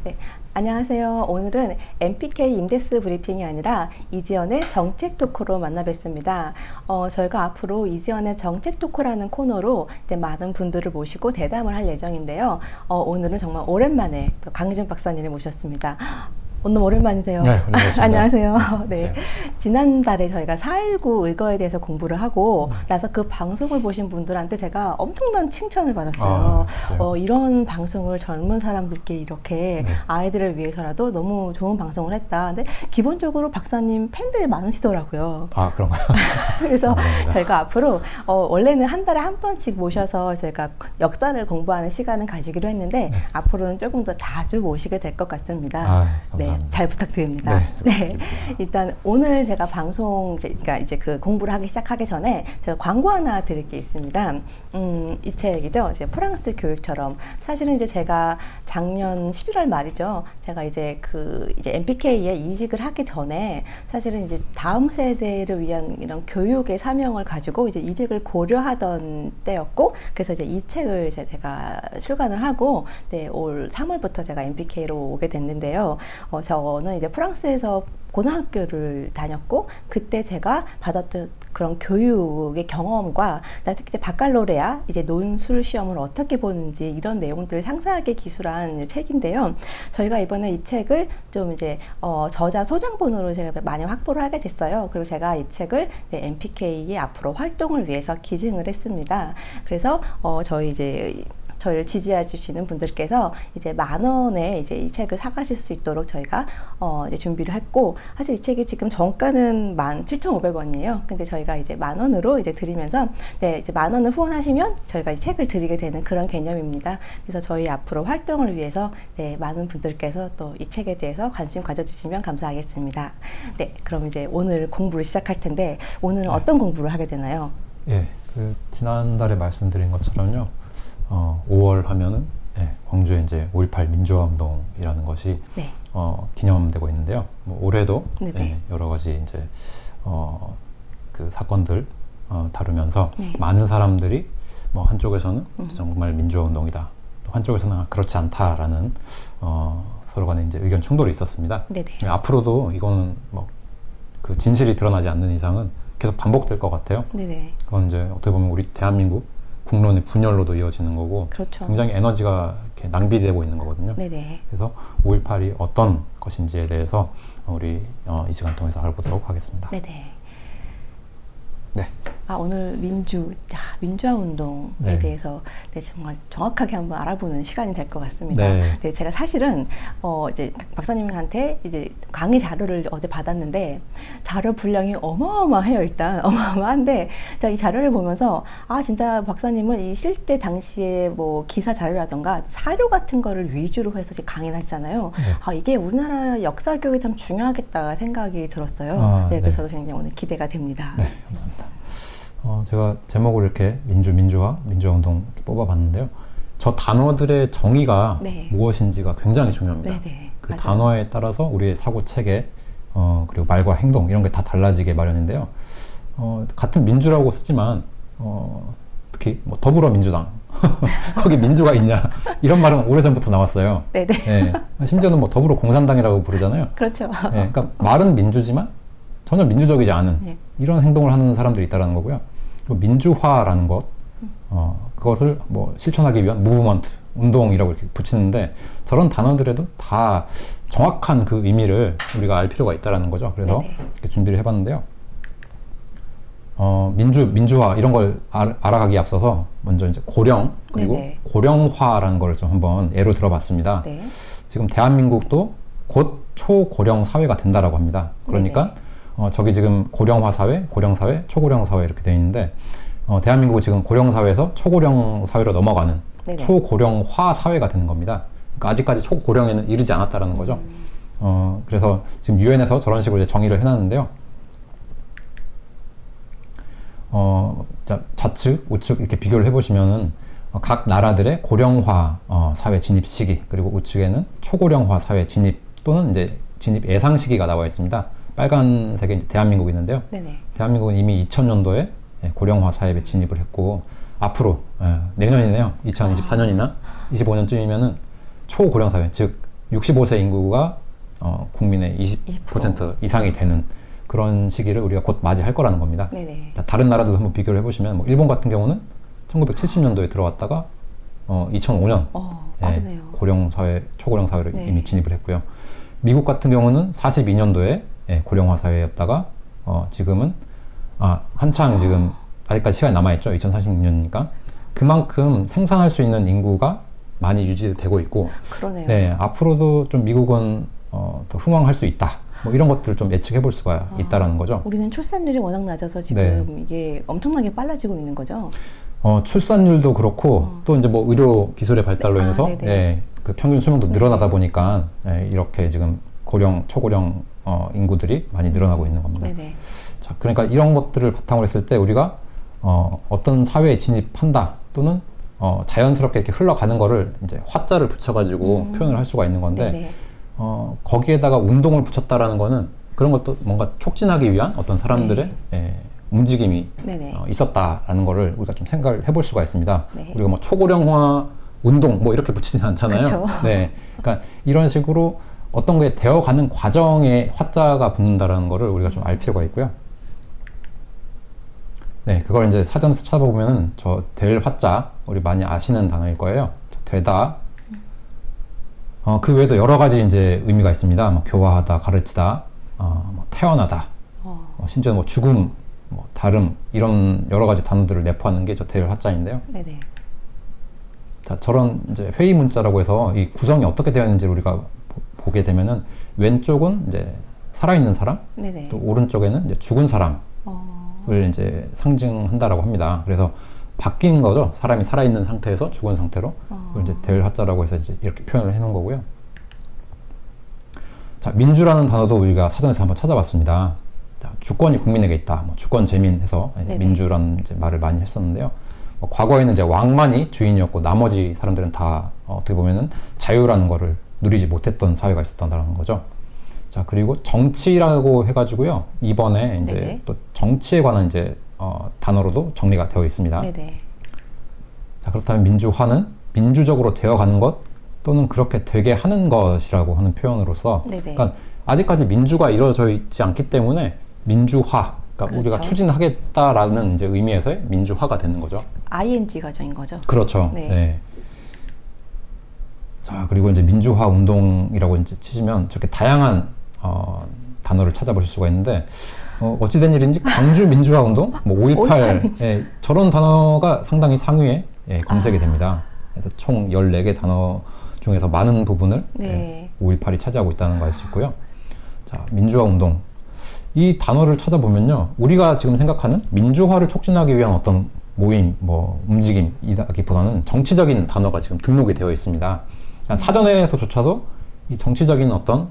네, 안녕하세요. 오늘은 MPK 임대스 브리핑이 아니라 이지연의 정책 토크로 만나 뵙습니다. 저희가 앞으로 이지연의 정책 토크라는 코너로 이제 많은 분들을 모시고 대담을 할 예정인데요. 오늘은 정말 오랜만에 또 강희준 박사님을 모셨습니다. 너무 오랜만이세요. 네, 오랜만이십니다. 안녕하세요. 네. 네. 지난달에 저희가 4.19 의거에 대해서 공부를 하고 나서 그 방송을 보신 분들한테 제가 엄청난 칭찬을 받았어요. 이런 방송을 젊은 사람들께 이렇게 아이들을 위해서라도 너무 좋은 방송을 했다. 근데 기본적으로 박사님 팬들이 많으시더라고요. 아, 그런가요? 그래서 저희가 앞으로 원래는 한 달에 한 번씩 모셔서 저희가 역사를 공부하는 시간을 가지기로 했는데 앞으로는 조금 더 자주 모시게 될 것 같습니다. 네, 잘 부탁드립니다. 네, 일단 오늘 제가 방송, 그러니까 이제 그 공부를 하기 시작하기 전에 제가 광고 하나 드릴 게 있습니다. 이 책이죠. 이제 프랑스 교육처럼. 사실은 이제 제가 작년 11월 말이죠. 제가 이제 이제 MPK에 이직을 하기 전에 사실은 이제 다음 세대를 위한 이런 교육의 사명을 가지고 이제 이직을 고려하던 때였고, 그래서 이제 이 책을 제가 출간을 하고, 네, 올 3월부터 제가 MPK로 오게 됐는데요. 저는 이제 프랑스에서 고등학교를 다녔고 그때 제가 받았던 그런 교육의 경험과 특히 이제 바칼로레아 이제 논술 시험을 어떻게 보는지 이런 내용들을 상세하게 기술한 책인데요. 저희가 이번에 이 책을 좀 이제 저자 소장본으로 제가 많이 확보를 하게 됐어요. 그리고 제가 이 책을 MPK의 앞으로 활동을 위해서 기증을 했습니다. 그래서 저희를 지지해 주시는 분들께서 이제 10,000원에 이제 이 책을 사가실 수 있도록 저희가 이제 준비를 했고, 사실 이 책이 지금 정가는 17,500원이에요. 근데 저희가 이제 10,000원으로 이제 드리면서, 네, 이제 10,000원을 후원하시면 저희가 이 책을 드리게 되는 그런 개념입니다. 그래서 저희 앞으로 활동을 위해서 네, 많은 분들께서 또 이 책에 대해서 관심 가져주시면 감사하겠습니다. 네, 그럼 이제 오늘 공부를 시작할 텐데 오늘은 어떤 공부를 하게 되나요? 예, 지난달에 말씀드린 것처럼요. 5월 하면은 광주에 이제 5.18 민주화 운동이라는 것이 기념되고 있는데요. 올해도 여러 가지 이제 그 사건들 다루면서 많은 사람들이 한쪽에서는 정말 민주화 운동이다, 또 한쪽에서는 그렇지 않다라는 서로 간에 이제 의견 충돌이 있었습니다. 앞으로도 이거는 그 진실이 드러나지 않는 이상은 계속 반복될 것 같아요. 그건 이제 어떻게 보면 우리 대한민국 국론의 분열로도 이어지는 거고, 그렇죠. 굉장히 에너지가 이렇게 낭비되고 있는 거거든요. 그래서 5.18이 어떤 것인지에 대해서 우리 이 시간 통해서 알아보도록 하겠습니다. 오늘 민주화 운동에 대해서 정말 정확하게 한번 알아보는 시간이 될 것 같습니다. 네, 제가 사실은 이제 박사님한테 이제 강의 자료를 어제 받았는데 자료 분량이 어마어마해요. 일단 어마어마한데 이 자료를 보면서 진짜 박사님은 이 실제 당시에 기사 자료라던가 사료 같은 거를 위주로 해서 강의를 하시잖아요. 이게 우리나라 역사 교육이 참 중요하겠다 생각이 들었어요. 그래서 저도 굉장히 오늘 기대가 됩니다. 네, 감사합니다. 제가 제목을 이렇게 민주화 운동 이렇게 뽑아봤는데요. 저 단어들의 정의가 무엇인지가 굉장히 중요합니다. 그 단어에 따라서 우리의 사고 체계, 그리고 말과 행동 이런 게 다 달라지게 마련인데요. 같은 민주라고 쓰지만 특히 더불어민주당 거기 민주가 있냐 이런 말은 오래전부터 나왔어요. 심지어는 더불어공산당이라고 부르잖아요. 그렇죠. 그러니까 말은 민주지만 전혀 민주적이지 않은 이런 행동을 하는 사람들이 있다는 거고요. 그리고 민주화라는 것, 그것을 실천하기 위한 무브먼트, 운동이라고 이렇게 붙이는데 저런 단어들에도 다 정확한 그 의미를 우리가 알 필요가 있다는 거죠. 그래서 이렇게 준비를 해봤는데요. 민주화 이런 걸 알아가기에 앞서서 먼저 이제 고령 그리고 고령화라는 걸 좀 한번 예로 들어봤습니다. 지금 대한민국도 곧 초고령 사회가 된다라고 합니다. 그러니까 저기 지금 고령화 사회, 고령 사회, 초고령 사회 이렇게 되어 있는데 대한민국은 지금 고령 사회에서 초고령 사회로 넘어가는 초고령화 사회가 되는 겁니다. 그러니까 아직까지 초고령에는 이르지 않았다라는 거죠. 그래서 지금 유엔에서 저런 식으로 이제 정의를 해놨는데요. 좌측, 우측 이렇게 비교를 해보시면은 각 나라들의 고령화 사회 진입 시기, 그리고 우측에는 초고령화 사회 진입 또는 이제 진입 예상 시기가 나와 있습니다. 빨간색에 이제 대한민국이 있는데요. 대한민국은 이미 2000년도에 고령화 사회에 진입을 했고 앞으로 내년이네요. 2024년이나 25년쯤이면은 초고령 사회, 즉 65세 인구가 국민의 20% 이상이 되는 그런 시기를 우리가 곧 맞이할 거라는 겁니다. 네네. 자, 다른 나라들도 한번 비교를 해보시면 뭐 일본 같은 경우는 1970년도에 들어왔다가 2005년 고령 사회, 초고령 사회로 네. 이미 진입을 했고요. 미국 같은 경우는 42년도에 고령화 사회였다가 지금은 한창 지금 아직까지 시간이 남아있죠. 2046년이니까 그만큼 생산할 수 있는 인구가 많이 유지되고 있고 그러네요. 네, 앞으로도 좀 미국은 더 흥황할 수 있다. 뭐 이런 것들을 좀 예측해 볼 수가 있다라는 거죠. 우리는 출산율이 워낙 낮아서 지금 네. 이게 엄청나게 빨라지고 있는 거죠. 출산율도 그렇고 또 이제 뭐 의료 기술의 발달로 인해서 그 평균 수명도 늘어나다 보니까 이렇게 지금 고령, 초고령 인구들이 많이 늘어나고 있는 겁니다. 네네. 자, 그러니까 이런 것들을 바탕으로 했을 때 우리가 어떤 사회에 진입한다 또는 자연스럽게 이렇게 흘러가는 거를 이제 화자를 붙여가지고 표현을 할 수가 있는 건데 네네. 거기에다가 운동을 붙였다라는 거는 그런 것도 뭔가 촉진하기 위한 어떤 사람들의 움직임이 있었다라는 거를 우리가 좀 생각을 해볼 수가 있습니다. 네. 우리가 뭐 초고령화 운동 뭐 이렇게 붙이진 않잖아요. 그쵸. 네, 그러니까 이런 식으로 어떤 게 되어가는 과정에 화자가 붙는다라는 거를 우리가 좀 알 필요가 있고요. 네, 그걸 이제 사전에서 찾아보면은 저 될 화자 우리 많이 아시는 단어일 거예요. 되다. 그 외에도 여러 가지 이제 의미가 있습니다. 뭐 교화하다, 가르치다, 뭐 태어나다, 심지어 뭐 죽음, 뭐 다름 이런 여러 가지 단어들을 내포하는 게 저 될 화자인데요. 네네. 자, 저런 이제 회의 문자라고 해서 이 구성이 어떻게 되어 있는지 우리가 보게 되면은 왼쪽은 이제 살아있는 사람, 네네. 또 오른쪽에는 이제 죽은 사람을 이제 상징한다라고 합니다. 그래서 바뀐 거죠. 사람이 살아있는 상태에서 죽은 상태로 그걸 이제 될 화자라고 해서 이제 이렇게 표현을 해놓은 거고요. 자, 민주라는 단어도 우리가 사전에서 한번 찾아봤습니다. 자, 주권이 국민에게 있다. 뭐 주권 재민해서 민주라는 이제 말을 많이 했었는데요. 과거에는 이제 왕만이 주인이었고 나머지 사람들은 다 어떻게 보면은 자유라는 거를 누리지 못했던 사회가 있었다는 거죠. 자, 그리고 정치라고 해가지고요. 이번에 이제 또 정치에 관한 이제 단어로도 정리가 되어 있습니다. 네네. 자, 그렇다면 민주화는 민주적으로 되어가는 것 또는 그렇게 되게 하는 것이라고 하는 표현으로서, 그러니까 아직까지 민주가 이루어져 있지 않기 때문에 민주화, 그러니까 그렇죠. 우리가 추진하겠다라는 이제 의미에서의 민주화가 되는 거죠. ING 과정인 거죠. 그렇죠. 네. 네. 자, 그리고 이제 민주화 운동이라고 이제 치시면 저렇게 다양한 단어를 찾아보실 수가 있는데 어찌된 일인지 광주 민주화 운동, 뭐 5.18 저런 단어가 상당히 상위에 검색이 됩니다. 그래서 총 14개 단어 중에서 많은 부분을 5.18이 차지하고 있다는 걸 알 수 있고요. 자, 민주화 운동. 이 단어를 찾아보면요. 우리가 지금 생각하는 민주화를 촉진하기 위한 어떤 모임, 뭐 움직임이라기보다는 정치적인 단어가 지금 등록이 되어 있습니다. 사전에서조차도 이 정치적인 어떤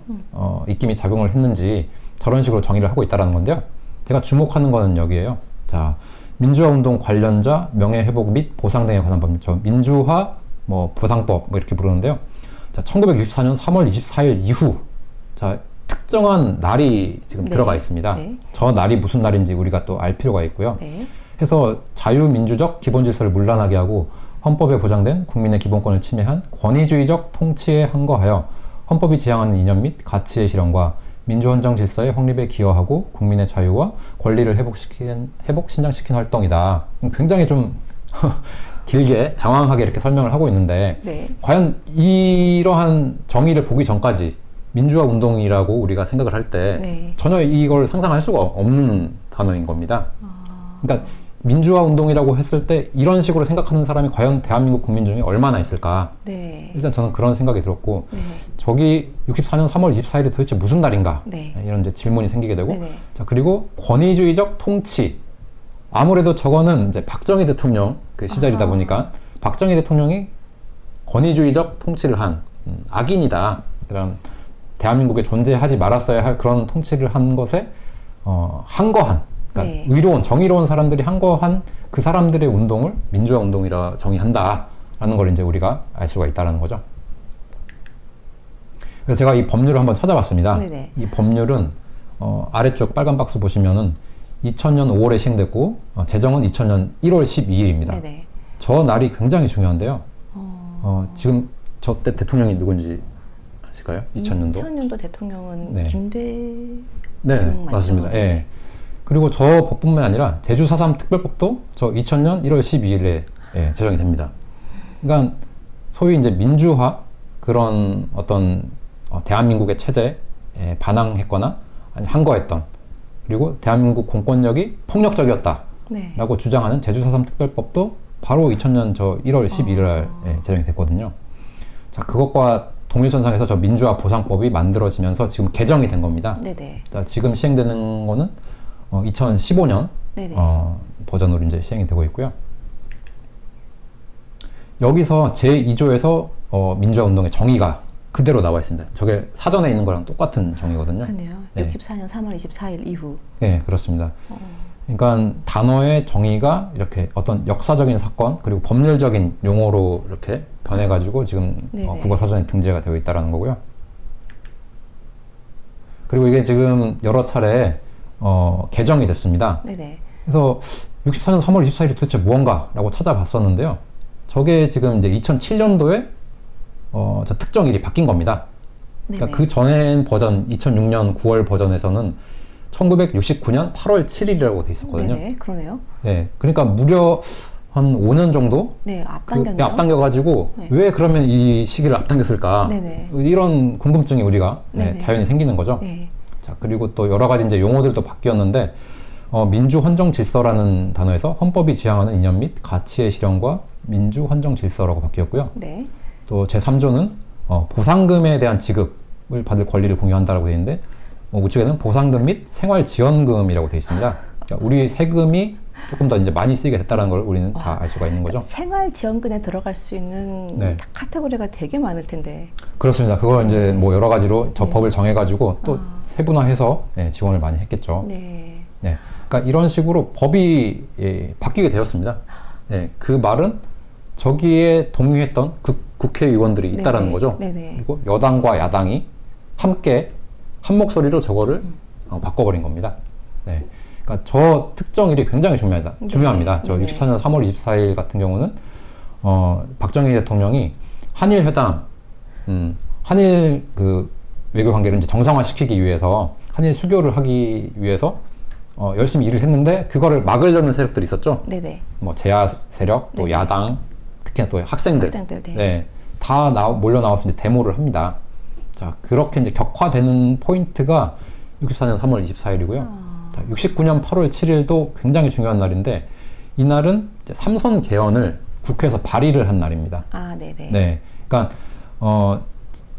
입김이 작용을 했는지 저런 식으로 정의를 하고 있다는 건데요. 제가 주목하는 거는 여기에요. 자, 민주화 운동 관련자 명예회복 및 보상 등에 관한 법률, 민주화 뭐 보상법 뭐 이렇게 부르는데요. 자, 1964년 3월 24일 이후 자, 특정한 날이 지금 들어가 있습니다. 저 날이 무슨 날인지 우리가 또 알 필요가 있고요. 해서 자유민주적 기본질서를 문란하게 하고 헌법에 보장된 국민의 기본권을 침해한 권위주의적 통치에 항거하여 헌법이 지향하는 이념 및 가치의 실현과 민주헌정 질서의 확립에 기여하고 국민의 자유와 권리를 신장시킨 활동이다. 굉장히 좀 길게 장황하게 이렇게 설명을 하고 있는데 과연 이러한 정의를 보기 전까지 민주화 운동이라고 우리가 생각을 할 때 전혀 이걸 상상할 수가 없는 단어인 겁니다. 그러니까 민주화 운동이라고 했을 때 이런 식으로 생각하는 사람이 과연 대한민국 국민 중에 얼마나 있을까? 일단 저는 그런 생각이 들었고 저기 64년 3월 24일이 도대체 무슨 날인가? 이런 이제 질문이 생기게 되고 자, 그리고 권위주의적 통치. 아무래도 저거는 이제 박정희 대통령 그 시절이다 보니까 박정희 대통령이 권위주의적 통치를 한 악인이다. 그런 대한민국에 존재하지 말았어야 할 그런 통치를 한 것에 항거한 그러니까 의로운, 정의로운 사람들이 항거한 그 사람들의 운동을 민주화 운동이라 정의한다라는 걸 이제 우리가 알 수가 있다는 거죠. 그래서 제가 이 법률을 한번 찾아봤습니다. 이 법률은 아래쪽 빨간 박스 보시면은 2000년 5월에 시행됐고 제정은 2000년 1월 12일입니다. 저 날이 굉장히 중요한데요. 지금 저 때 대통령이 누군지 있을까요? 2000년도. 2000년도 대통령은 네. 김대중 네, 맞습니다. 예. 그리고 저 법뿐만 아니라 제주 4.3 특별법도 저 2000년 1월 12일에 예, 제정이 됩니다. 그러니까 소위 이제 민주화 그런 어떤 대한민국의 체제에 반항했거나 아니 항거했던 그리고 대한민국 공권력이 폭력적이었다라고 네. 주장하는 제주 4.3 특별법도 바로 2000년 저 1월 12일 날 제정이 됐거든요. 자, 그것과 동일선상에서 저 민주화 보상법이 만들어지면서 지금 개정이 된 겁니다. 네네. 자, 지금 시행되는 거는 2015년 버전으로 이제 시행이 되고 있고요. 여기서 제2조에서 민주화 운동의 정의가 그대로 나와 있습니다. 저게 사전에 있는 거랑 똑같은 정의거든요. 그렇네요. 64년 3월 24일 이후. 네, 그렇습니다. 그러니까 단어의 정의가 이렇게 어떤 역사적인 사건 그리고 법률적인 용어로 이렇게 변해가지고 지금 국어사전에 등재가 되어 있다는 거고요. 그리고 이게 지금 여러 차례 개정이 됐습니다. 네네. 그래서 64년 3월 24일이 도대체 무언가라고 찾아봤었는데요. 저게 지금 이제 2007년도에 저 특정일이 바뀐 겁니다. 그러니까 그 전엔 버전 2006년 9월 버전에서는 1969년 8월 7일이라고 돼 있었거든요. 네네, 그러네요. 네, 그러니까 무려 한 5년 정도 앞당겼네요. 앞당겨가지고 네. 왜 그러면 이 시기를 앞당겼을까? 네네. 이런 궁금증이 우리가 자연히 생기는 거죠. 네. 자, 그리고 또 여러 가지 이제 용어들도 바뀌었는데 민주헌정질서라는 단어에서 헌법이 지향하는 이념 및 가치의 실현과 민주헌정질서라고 바뀌었고요. 네. 또 제3조는 보상금에 대한 지급을 받을 권리를 공유한다라고 되어 있는데 우측에는 보상금 및 생활지원금이라고 되어 있습니다. 그러니까 우리 세금이 조금 더 이제 많이 쓰이게 됐다는 걸 우리는 다 알 수가 있는 거죠. 생활지원금에 들어갈 수 있는 카테고리가 되게 많을 텐데. 그렇습니다. 그걸 이제 뭐 여러 가지로 저 법을 정해가지고 또 세분화해서 지원을 많이 했겠죠. 네. 네. 그러니까 이런 식으로 법이 바뀌게 되었습니다. 네. 그 말은 저기에 동의했던 국회의원들이 있다라는 거죠. 네네. 그리고 여당과 야당이 함께 한 목소리로 저거를 바꿔버린 겁니다. 네. 그러니까 저 특정일이 굉장히 중요합니다. 저 64년 3월 24일 같은 경우는 박정희 대통령이 한일 회담, 한일 그 외교 관계를 이제 정상화시키기 위해서 한일 수교를 하기 위해서 열심히 일을 했는데 그거를 막으려는 세력들이 있었죠. 네네. 뭐 제야 세력, 또 야당, 특히나 또 학생들, 네, 다 몰려 나와서 이제 데모를 합니다. 자, 그렇게 이제 격화되는 포인트가 64년 3월 24일이고요. 자, 69년 8월 7일도 굉장히 중요한 날인데 이날은 이제 삼선 개헌을 국회에서 발의를 한 날입니다. 아, 네네. 네, 그러니까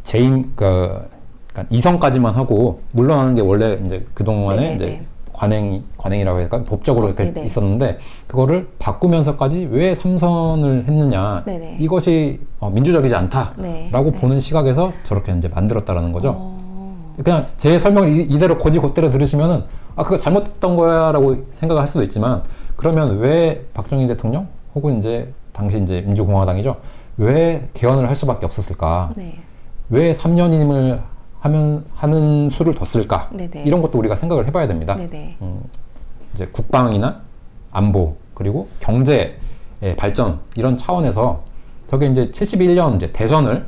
재임 그러니까 2선까지만 하고 물러나는 게 원래 이제 그 동안에 이제 관행이라고 해야 될까? 법적으로 이렇게 있었는데 그거를 바꾸면서까지 왜 3선을 했느냐 이것이 민주적이지 않다라고 보는 시각에서 저렇게 이제 만들었다라는 거죠. 그냥 제 설명을 이대로 곧대로 들으시면은 그거 잘못했던 거야라고 생각을 할 수도 있지만 그러면 왜 박정희 대통령 혹은 이제 당시 이제 민주공화당이죠 왜 개헌을 할 수밖에 없었을까? 왜 3년임을 하는 수를 뒀을까? 네네. 이런 것도 우리가 생각을 해봐야 됩니다. 이제 국방이나 안보 그리고 경제의 발전 이런 차원에서 저게 이제 71년 이제 대선을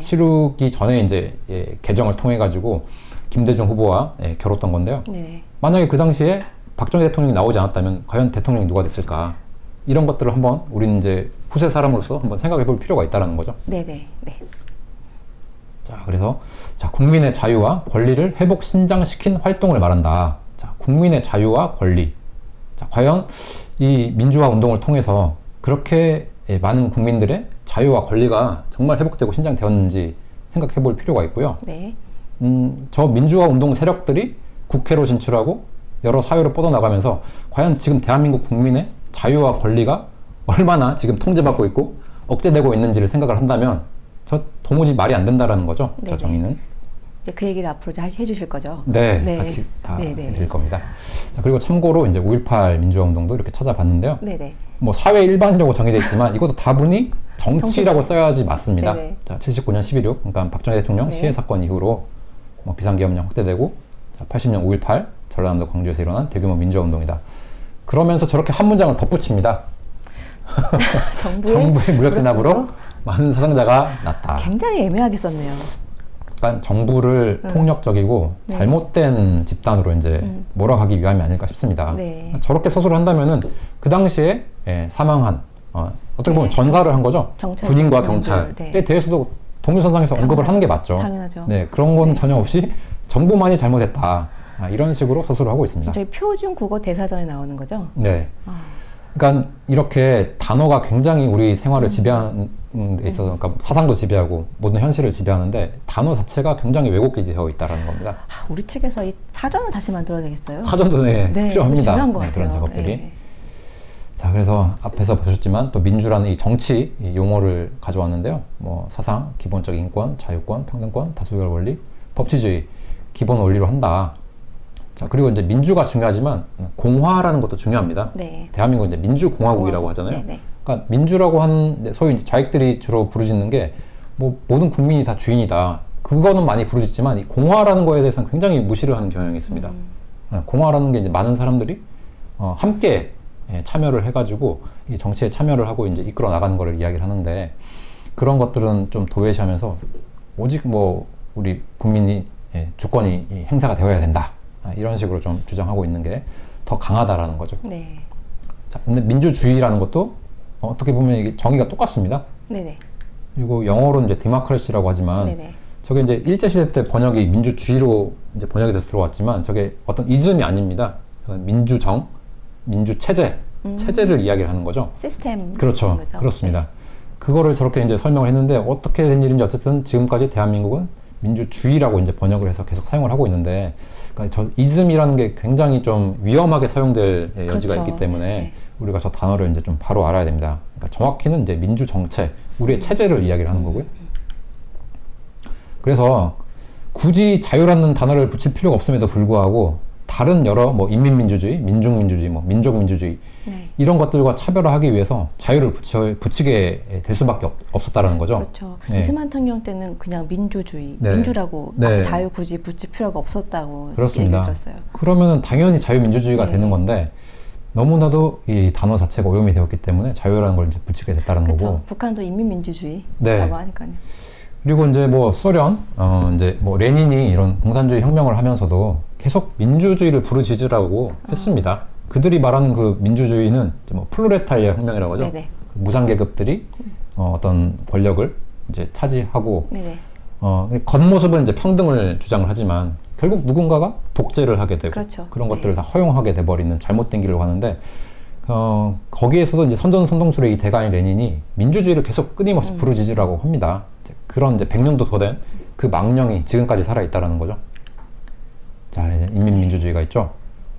치르기 전에 이제 개정을 통해 가지고 김대중 후보와 겨뤘던 건데요. 만약에 그 당시에 박정희 대통령이 나오지 않았다면 과연 대통령이 누가 됐을까? 이런 것들을 한번 우리는 이제 후세 사람으로서 한번 생각해 볼 필요가 있다는 거죠. 네네. 네. 자, 그래서 국민의 자유와 권리를 회복 신장시킨 활동을 말한다. 자, 국민의 자유와 권리. 자, 과연 이 민주화 운동을 통해서 그렇게 많은 국민들의 자유와 권리가 정말 회복되고 신장되었는지 생각해 볼 필요가 있고요. 네. 저 민주화 운동 세력들이 국회로 진출하고 여러 사회로 뻗어나가면서 과연 지금 대한민국 국민의 자유와 권리가 얼마나 지금 통제받고 있고 억제되고 있는지를 생각을 한다면 저 도무지 말이 안 된다라는 거죠. 네네. 저 정의는. 이제 그 얘기를 앞으로 해주실 거죠. 네, 네. 같이 다 해드릴 겁니다. 자, 그리고 참고로 이제 5.18 민주화 운동도 이렇게 찾아봤는데요. 네네. 뭐 사회 일반이라고 정의되어 있지만 이것도 다분히 정치라고 써야지 맞습니다. 네네. 자, 79년 11.6, 그러니까 박정희 대통령 시해 사건 이후로 뭐 비상계엄령 확대되고, 자, 80년 5.18 전라남도 광주에서 일어난 대규모 민주화 운동이다. 그러면서 저렇게 한 문장을 덧붙입니다. 정부의 무력 진압으로 많은 사상자가 났다. 굉장히 애매하게 썼네요. 약간 정부를 폭력적이고 잘못된 집단으로 이제 몰아가기 위함이 아닐까 싶습니다. 네. 저렇게 서술을 한다면은 그 당시에 사망한 어떻게 보면 전사를 한 거죠. 군인과 경찰에 대해서도 동일선상에서 언급을 하는 게 맞죠. 당연하죠. 네, 그런 건 전혀 없이 정부만이 잘못했다. 이런 식으로 서술을 하고 있습니다. 저희 표준 국어 대사전에 나오는 거죠? 네. 그러니까 이렇게 단어가 굉장히 우리 생활을 지배하는 데 있어서 그러니까 사상도 지배하고 모든 현실을 지배하는데 단어 자체가 굉장히 왜곡이 되어 있다는 겁니다. 우리 측에서 이 사전을 다시 만들어야 되겠어요? 사전도 필요합니다. 중요한 것 같아요. 그런 작업들이. 자, 그래서 앞에서 보셨지만 또 민주라는 이 정치 이 용어를 가져왔는데요. 뭐 사상, 기본적 인권, 자유권, 평등권, 다수결 원리, 법치주의 기본 원리로 한다. 자, 그리고 이제 민주가 중요하지만 공화라는 것도 중요합니다. 네. 대한민국은 이제 민주공화국이라고 하잖아요. 네네. 그러니까 민주라고 하는 소위 이제 좌익들이 주로 부르짖는 게 뭐 모든 국민이 다 주인이다. 그거는 많이 부르짖지만 이 공화라는 거에 대해서는 굉장히 무시를 하는 경향이 있습니다. 공화라는 게 이제 많은 사람들이 함께 참여를 해가지고 이 정치에 참여를 하고 이제 이끌어 나가는 거를 이야기를 하는데 그런 것들은 좀 도외시하면서 오직 뭐 우리 국민이 주권이 행사가 되어야 된다. 이런 식으로 좀 주장하고 있는 게 더 강하다라는 거죠. 네. 자, 근데 민주주의라는 것도 어떻게 보면 이게 정의가 똑같습니다. 네네. 그리고 영어로는 이제 데모크래시라고 하지만 네네. 저게 이제 일제시대 때 번역이 민주주의로 이제 번역이 돼서 들어왔지만 저게 어떤 이즘이 아닙니다. 민주정, 민주체제, 체제를 이야기를 하는 거죠. 시스템. 그렇죠. 거죠. 그렇습니다. 네. 그거를 저렇게 이제 설명을 했는데 어떻게 된 일인지 어쨌든 지금까지 대한민국은 민주주의라고 이제 번역을 해서 계속 사용을 하고 있는데 그러니까 저 이즘이라는 게 굉장히 좀 위험하게 사용될 여지가 그렇죠. 있기 때문에 네. 우리가 저 단어를 이제 좀 바로 알아야 됩니다. 그러니까 정확히는 이제 민주 정체, 우리의 체제를 이야기를 하는 거고요. 그래서 굳이 자유라는 단어를 붙일 필요가 없음에도 불구하고 다른 여러 뭐 인민민주주의, 민중민주주의, 뭐 민족민주주의 네. 이런 것들과 차별화하기 위해서 자유를 붙이게 될 수밖에 없었다라는 거죠. 그렇죠. 네. 이승만 대통령 때는 그냥 민주주의, 네. 민주라고 네. 자유 굳이 붙일 필요가 없었다고 그렇습니다. 얘기를 들었어요. 그러면 당연히 자유민주주의가 네. 되는 건데 너무나도 이 단어 자체가 오염이 되었기 때문에 자유라는 걸 이제 붙이게 됐다는 그렇죠. 거고. 북한도 인민민주주의라고 네. 하니까요. 그리고 이제 뭐 소련, 이제 뭐 레닌이 이런 공산주의 혁명을 하면서도 계속 민주주의를 부르짖으라고 했습니다. 그들이 말하는 그 민주주의는 이제 뭐 플로레타리아 혁명이라고 하죠. 네네. 무상계급들이 어떤 권력을 이제 차지하고 네네. 겉모습은 이제 평등을 주장을 하지만 결국 누군가가 독재를 하게 되고 그렇죠. 그런 것들을 다 허용하게 돼버리는 잘못된 길로 가는데 거기에서도 이제 선전선동술의 이 대가인 레닌이 민주주의를 계속 끊임없이 부르짖으라고 합니다. 그런 이제 100년도 더 된 그 망령이 지금까지 살아있다라는 거죠. 자, 이제 인민민주주의가 있죠.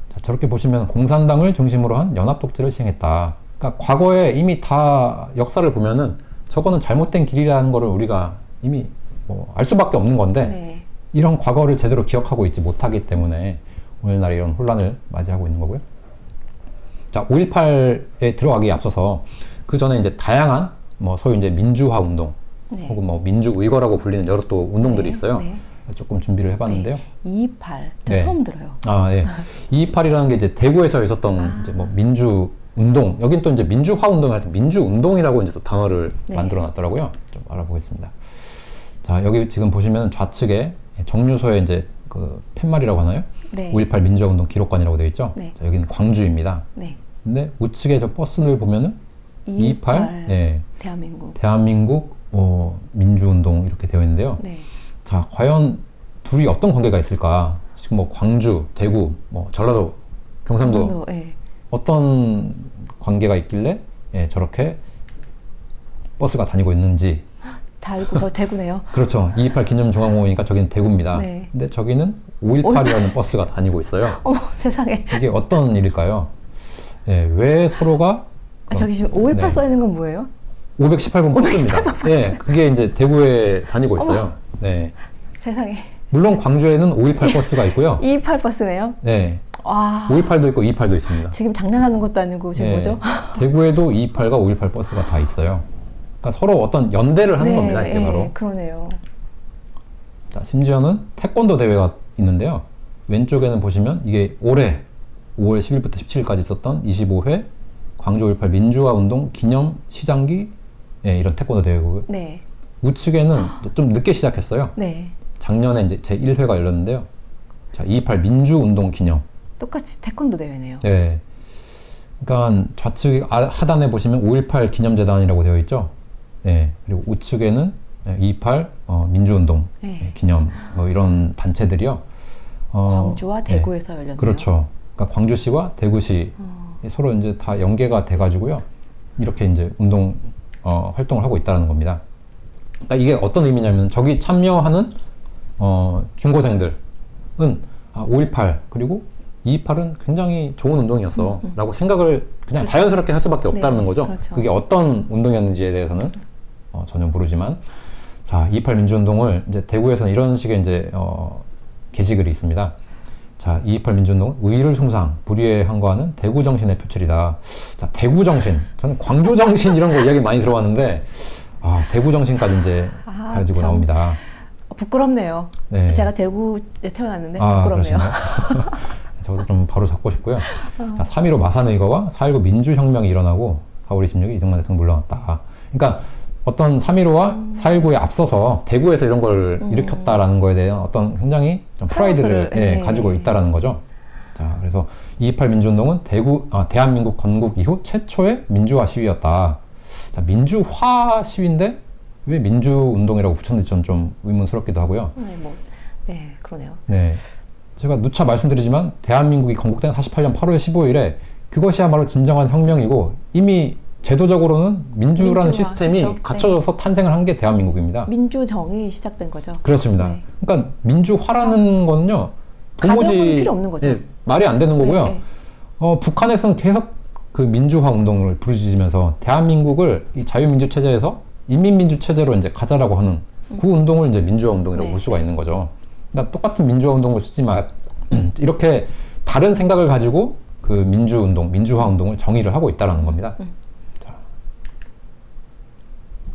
자, 저렇게 보시면 공산당을 중심으로 한 연합독재를 시행했다. 그러니까 과거에 이미 다 역사를 보면은 저거는 잘못된 길이라는 거를 우리가 이미 뭐 알 수밖에 없는 건데 네. 이런 과거를 제대로 기억하고 있지 못하기 때문에 오늘날 이런 혼란을 맞이하고 있는 거고요. 자, 5.18에 들어가기에 앞서서 그 전에 이제 다양한 뭐 소위 이제 민주화 운동 네. 혹은 뭐 민주의거라고 불리는 여러 또 운동들이 있어요. 네. 조금 준비를 해봤는데요. 228. 네. 처음 들어요. 아, 예. 228이라는 게 이제 대구에서 있었던 이제 뭐 민주 운동, 여긴 또 이제 민주화 운동이 아니라 민주 운동이라고 이제 또 단어를 네. 만들어 놨더라고요. 좀 알아보겠습니다. 자, 여기 지금 보시면 좌측에 정류소에 이제 그 팻말이라고 하나요? 네. 5.18 민주화 운동 기록관이라고 되어 있죠. 네. 자, 여기는 광주입니다. 네. 근데 우측에 저 버스를 보면은 228, 네. 대한민국 민주운동 이렇게 되어 있는데요. 네. 자, 과연 둘이 어떤 관계가 있을까? 지금 뭐 광주, 대구, 뭐 전라도, 경상도 네. 어떤 관계가 있길래 저렇게 버스가 다니고 있는지. 저 대구네요. 그렇죠. 228 기념중앙공원이니까 저기는 대구입니다. 네. 근데 저기는 5.18이라는 버스가 다니고 있어요. 어머, 세상에. 이게 어떤 일일까요? 왜 서로가 저기 지금 5.18 써 있는 건 뭐예요? 518번 버스입니다. 네, 그게 이제 대구에 다니고 있어요. 어머. 네. 세상에. 물론 광주에는 5.18 버스가 있고요. 228 버스네요? 네. 와. 5.18도 있고 2.28도 있습니다. 지금 장난하는 것도 아니고 지금 네. 뭐죠? 대구에도 2.28과 5.18 버스가 다 있어요. 그러니까 서로 어떤 연대를 하는 네, 겁니다. 이게 바로. 그러네요. 자, 심지어는 태권도 대회가 있는데요. 왼쪽에는 보시면 이게 올해 5월 10일부터 17일까지 있었던 25회 광주 5.18 민주화 운동 기념 시장기 이런 태권도 대회고요. 네. 우측에는 좀 늦게 시작했어요. 네. 작년에 이제 제1회가 열렸는데요. 자, 228 민주운동 기념. 똑같이 태권도 대회네요. 네. 그러니까 좌측 하단에 보시면 5.18 기념재단이라고 되어 있죠. 네. 그리고 우측에는 228 민주운동 네. 기념 뭐 이런 단체들이요. 광주와 대구에서 네. 열렸네요. 그렇죠. 그러니까 광주시와 대구시 서로 이제 다 연계가 돼가지고요. 이렇게 이제 운동 활동을 하고 있다는 겁니다. 그러니까 이게 어떤 의미냐면 저기 참여하는 중고생들은 5.18 그리고 228은 굉장히 좋은 운동이었어 라고 생각을 그냥 자연스럽게 할 수밖에 없다는 네, 거죠. 그렇죠. 그게 어떤 운동이었는지에 대해서는 전혀 모르지만 자, 228 민주운동을 이제 대구에서는 이런 식의 이제 게시글이 있습니다. 자, 228 민주운동은 의를 숭상, 불의에 항거하는 대구 정신의 표출이다. 자, 대구 정신. 저는 광주 정신 이런 거 이야기 많이 들어봤는데 대구 정신까지 이제 가지고 나옵니다. 부끄럽네요. 네. 제가 대구에 태어났는데 부끄럽네요. 저도 좀 바로 잡고 싶고요. 자, 3.15 마산의거와 4.19 민주혁명이 일어나고 4월 26일 이승만 대통령 물러났다. 그러니까 어떤 3.15와 4.19에 앞서서 대구에서 이런 걸 일으켰다라는 거에 대한 어떤 굉장히 좀 프라이드를 가지고 있다라는 거죠. 자, 그래서 228 민주운동은 대한민국 건국 이후 최초의 민주화 시위였다. 자, 민주화 시위인데 왜 민주운동이라고 붙였는지 저는 좀 의문스럽기도 하고요. 네, 그러네요. 네. 제가 누차 말씀드리지만 대한민국이 건국된 48년 8월 15일에 그것이야말로 진정한 혁명이고 이미 제도적으로는 민주라는 시스템이 그렇죠? 갖춰져서 네. 탄생을 한 게 대한민국입니다. 민주정이 시작된 거죠. 그렇습니다. 네. 그러니까 민주화라는 거는요. 도무지 필요 없는 거죠. 말이 안 되는 거고요. 네. 북한에서는 계속 그 민주화 운동을 부르짖으면서 대한민국을 이 자유민주 체제에서 인민민주 체제로 이제 가자라고 하는 그 운동을 이제 민주화 운동이라고 볼 수가 있는 거죠. 그러니까 똑같은 민주화 운동을 쓰지만 이렇게 다른 생각을 가지고 그 민주운동, 민주화 운동을 정의를 하고 있다는 겁니다. 자.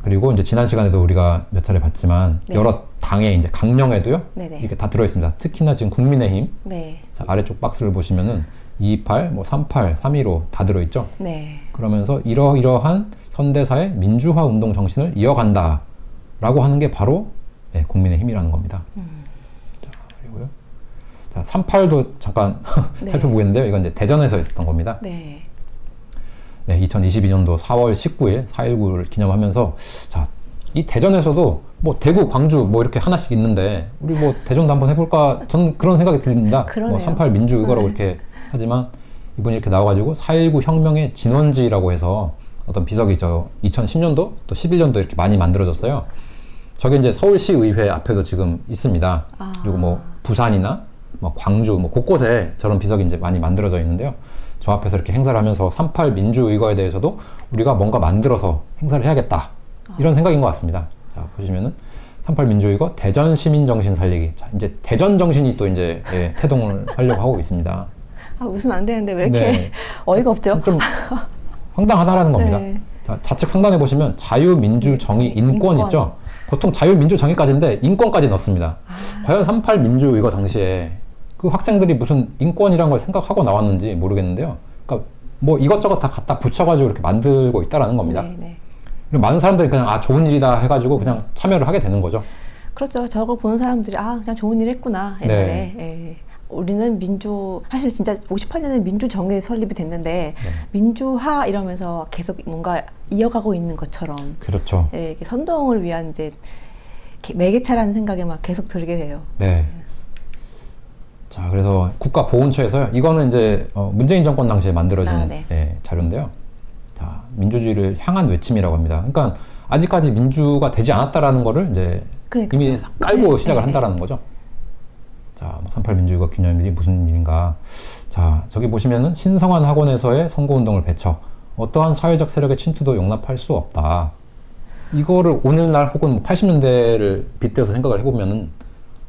그리고 이제 지난 시간에도 우리가 몇 차례 봤지만 네. 여러 당의 이제 강령에도요. 네네. 이렇게 다 들어있습니다. 특히나 지금 국민의힘 네. 자, 아래쪽 박스를 보시면은 228, 뭐 38, 315 다 들어있죠. 네. 그러면서 이러이러한 현대사의 민주화 운동 정신을 이어간다라고 하는 게 바로 네, 국민의힘이라는 겁니다. 자, 그리고요. 자, 38도 잠깐 네. 살펴보겠는데요. 이건 이제 대전에서 있었던 겁니다. 네. 네, 2022년도 4월 19일 4.19를 기념하면서 자, 이 대전에서도 뭐 대구, 광주 뭐 이렇게 하나씩 있는데 우리 뭐 대전도 한번 해볼까? 저는 그런 생각이 듭니다. 뭐 38 민주의거라고 이렇게 하지만 이분이 이렇게 나와가지고 4.19 혁명의 진원지라고 해서 어떤 비석이 2010년도 또 11년도 이렇게 많이 만들어졌어요. 저게 이제 서울시의회 앞에도 지금 있습니다. 그리고 뭐 부산이나 뭐 광주 뭐 곳곳에 저런 비석이 이제 많이 만들어져 있는데요. 저 앞에서 이렇게 행사를 하면서 38 민주의거에 대해서도 우리가 뭔가 만들어서 행사를 해야겠다. 이런 생각인 것 같습니다. 자, 보시면은 38 민주의거 대전 시민 정신 살리기. 자, 이제 대전 정신이 또 이제 태동을 하려고 하고 있습니다. 웃으면 안 되는데 왜 이렇게 네. 어이가 없죠? 좀 황당하다라는 겁니다. 네. 자, 좌측 상단에 보시면 자유, 민주, 정의, 인권 있죠? 보통 자유, 민주, 정의까지인데 인권까지 넣습니다. 과연 38 민주의거 당시에 그 학생들이 무슨 인권이란 걸 생각하고 나왔는지 모르겠는데요. 그러니까 뭐 이것저것 다 갖다 붙여가지고 이렇게 만들고 있다라는 겁니다. 네네. 그리고 많은 사람들이 그냥 좋은 일이다 해가지고 그냥 참여를 하게 되는 거죠. 그렇죠. 저걸 보는 사람들이 그냥 좋은 일 했구나 옛날에. 네. 우리는 사실 진짜 58년에 민주정의 설립이 됐는데 네. 민주화 이러면서 계속 뭔가 이어가고 있는 것처럼 그렇죠. 예, 선동을 위한 이제 매개차라는 생각에 막 계속 들게 돼요. 네. 자, 그래서 국가보훈처에서요. 이거는 이제 문재인 정권 당시에 만들어진 네, 자료인데요. 자, 민주주의를 향한 외침이라고 합니다. 그러니까 아직까지 민주가 되지 않았다라는 거를 이제 이미 깔고 시작을 한다라는 거죠. 자, 38 민주의거 기념일이 무슨 일인가. 자, 저기 보시면은 신성한 학원에서의 선거운동을 배쳐 어떠한 사회적 세력의 침투도 용납할 수 없다. 이거를 오늘날 혹은 80년대를 빗대서 생각을 해보면은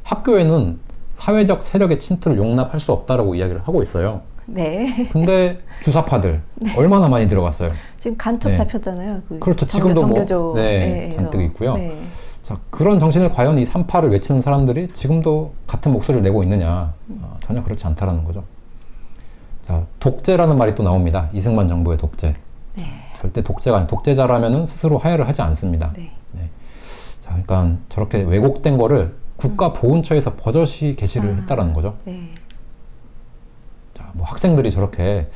학교에는 사회적 세력의 침투를 용납할 수 없다라고 이야기를 하고 있어요. 네. 근데 주사파들 네. 얼마나 많이 들어갔어요. 지금 간첩 잡혔잖아요. 그렇죠. 지금도 뭐 잔뜩 있고요. 네. 자, 그런 정신을 과연 이 38을 외치는 사람들이 지금도 같은 목소리를 내고 있느냐. 전혀 그렇지 않다라는 거죠. 자, 독재라는 말이 또 나옵니다. 이승만 정부의 독재. 네. 절대 독재가 아니라 독재자라면은 스스로 하야를 하지 않습니다. 네. 네. 자, 그러니까 저렇게 왜곡된 거를 국가보훈처에서 버젓이 게시를 했다라는 거죠. 네. 자, 뭐 학생들이 저렇게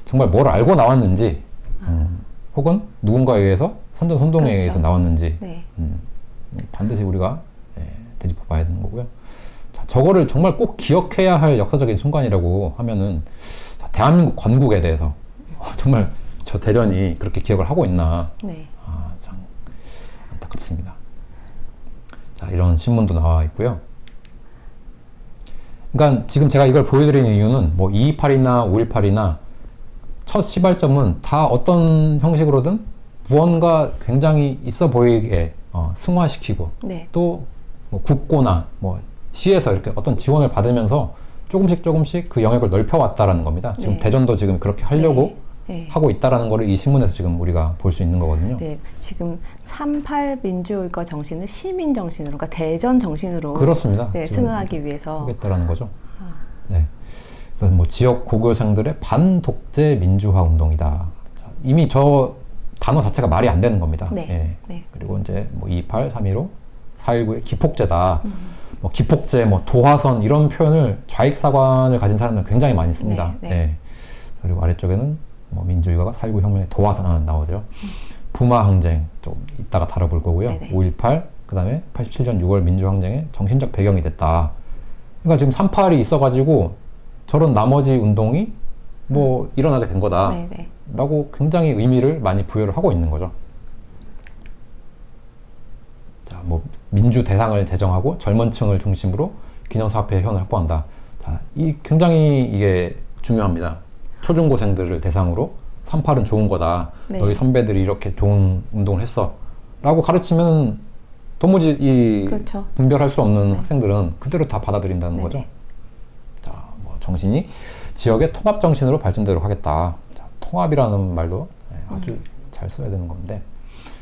정말 뭘 알고 나왔는지, 혹은 누군가에 의해서 선전선동에 그렇죠. 의해서 나왔는지, 네. 반드시 우리가 되짚어 봐야 되는 거고요. 자, 저거를 정말 꼭 기억해야 할 역사적인 순간이라고 하면은, 자, 대한민국 건국에 대해서 정말 저 대전이 그렇게 기억을 하고 있나. 네. 참 안타깝습니다. 자, 이런 신문도 나와 있고요. 그러니까 지금 제가 이걸 보여드리는 이유는 뭐 228이나 5.18이나 첫 시발점은 다 어떤 형식으로든 무언가 굉장히 있어 보이게 승화시키고, 네. 또 뭐 국고나 뭐 시에서 이렇게 어떤 지원을 받으면서 조금씩 그 영역을 넓혀왔다라는 겁니다. 지금 네. 대전도 지금 그렇게 하려고 네. 하고 있다라는 거를 이 신문에서 지금 우리가 볼 수 있는 거거든요. 네, 지금 3.8 민주화 정신을 시민 정신으로, 그러니까 대전 정신으로 그렇습니다. 네, 승화하기 위해서 하겠다라는 거죠. 네, 그래서 뭐 지역 고교생들의 반독재 민주화 운동이다. 자, 이미 저 단어 자체가 말이 안 되는 겁니다. 네. 예. 네. 그리고 이제 뭐 2.28, 3.15, 4.19의 기폭제다. 뭐 기폭제, 뭐 도화선 이런 표현을 좌익사관을 가진 사람들은 굉장히 많이 씁니다. 네. 네. 예. 그리고 아래쪽에는 뭐 민주유가가 4.19 혁명의 도화선 나오죠. 부마항쟁 좀 이따가 다뤄볼 거고요. 네네. 5.18, 그 다음에 87년 6월 민주항쟁의 정신적 배경이 됐다. 그러니까 지금 3.8이 있어가지고 저런 나머지 운동이 뭐 일어나게 된 거다. 네네. 라고 굉장히 의미를 많이 부여를 하고 있는 거죠. 자, 뭐 민주 대상을 제정하고 젊은 층을 중심으로 기념사업회 회원을 확보한다. 자, 굉장히 이게 중요합니다. 초중고생들을 대상으로 3.8은 좋은 거다. 네. 너희 선배들이 이렇게 좋은 운동을 했어. 라고 가르치면 도무지 그렇죠. 분별할 수 없는 네. 학생들은 그대로 다 받아들인다는 네. 거죠. 자, 뭐 정신이 지역의 통합 정신으로 발전되도록 하겠다. 자, 통합이라는 말도 아주 잘 써야 되는 건데,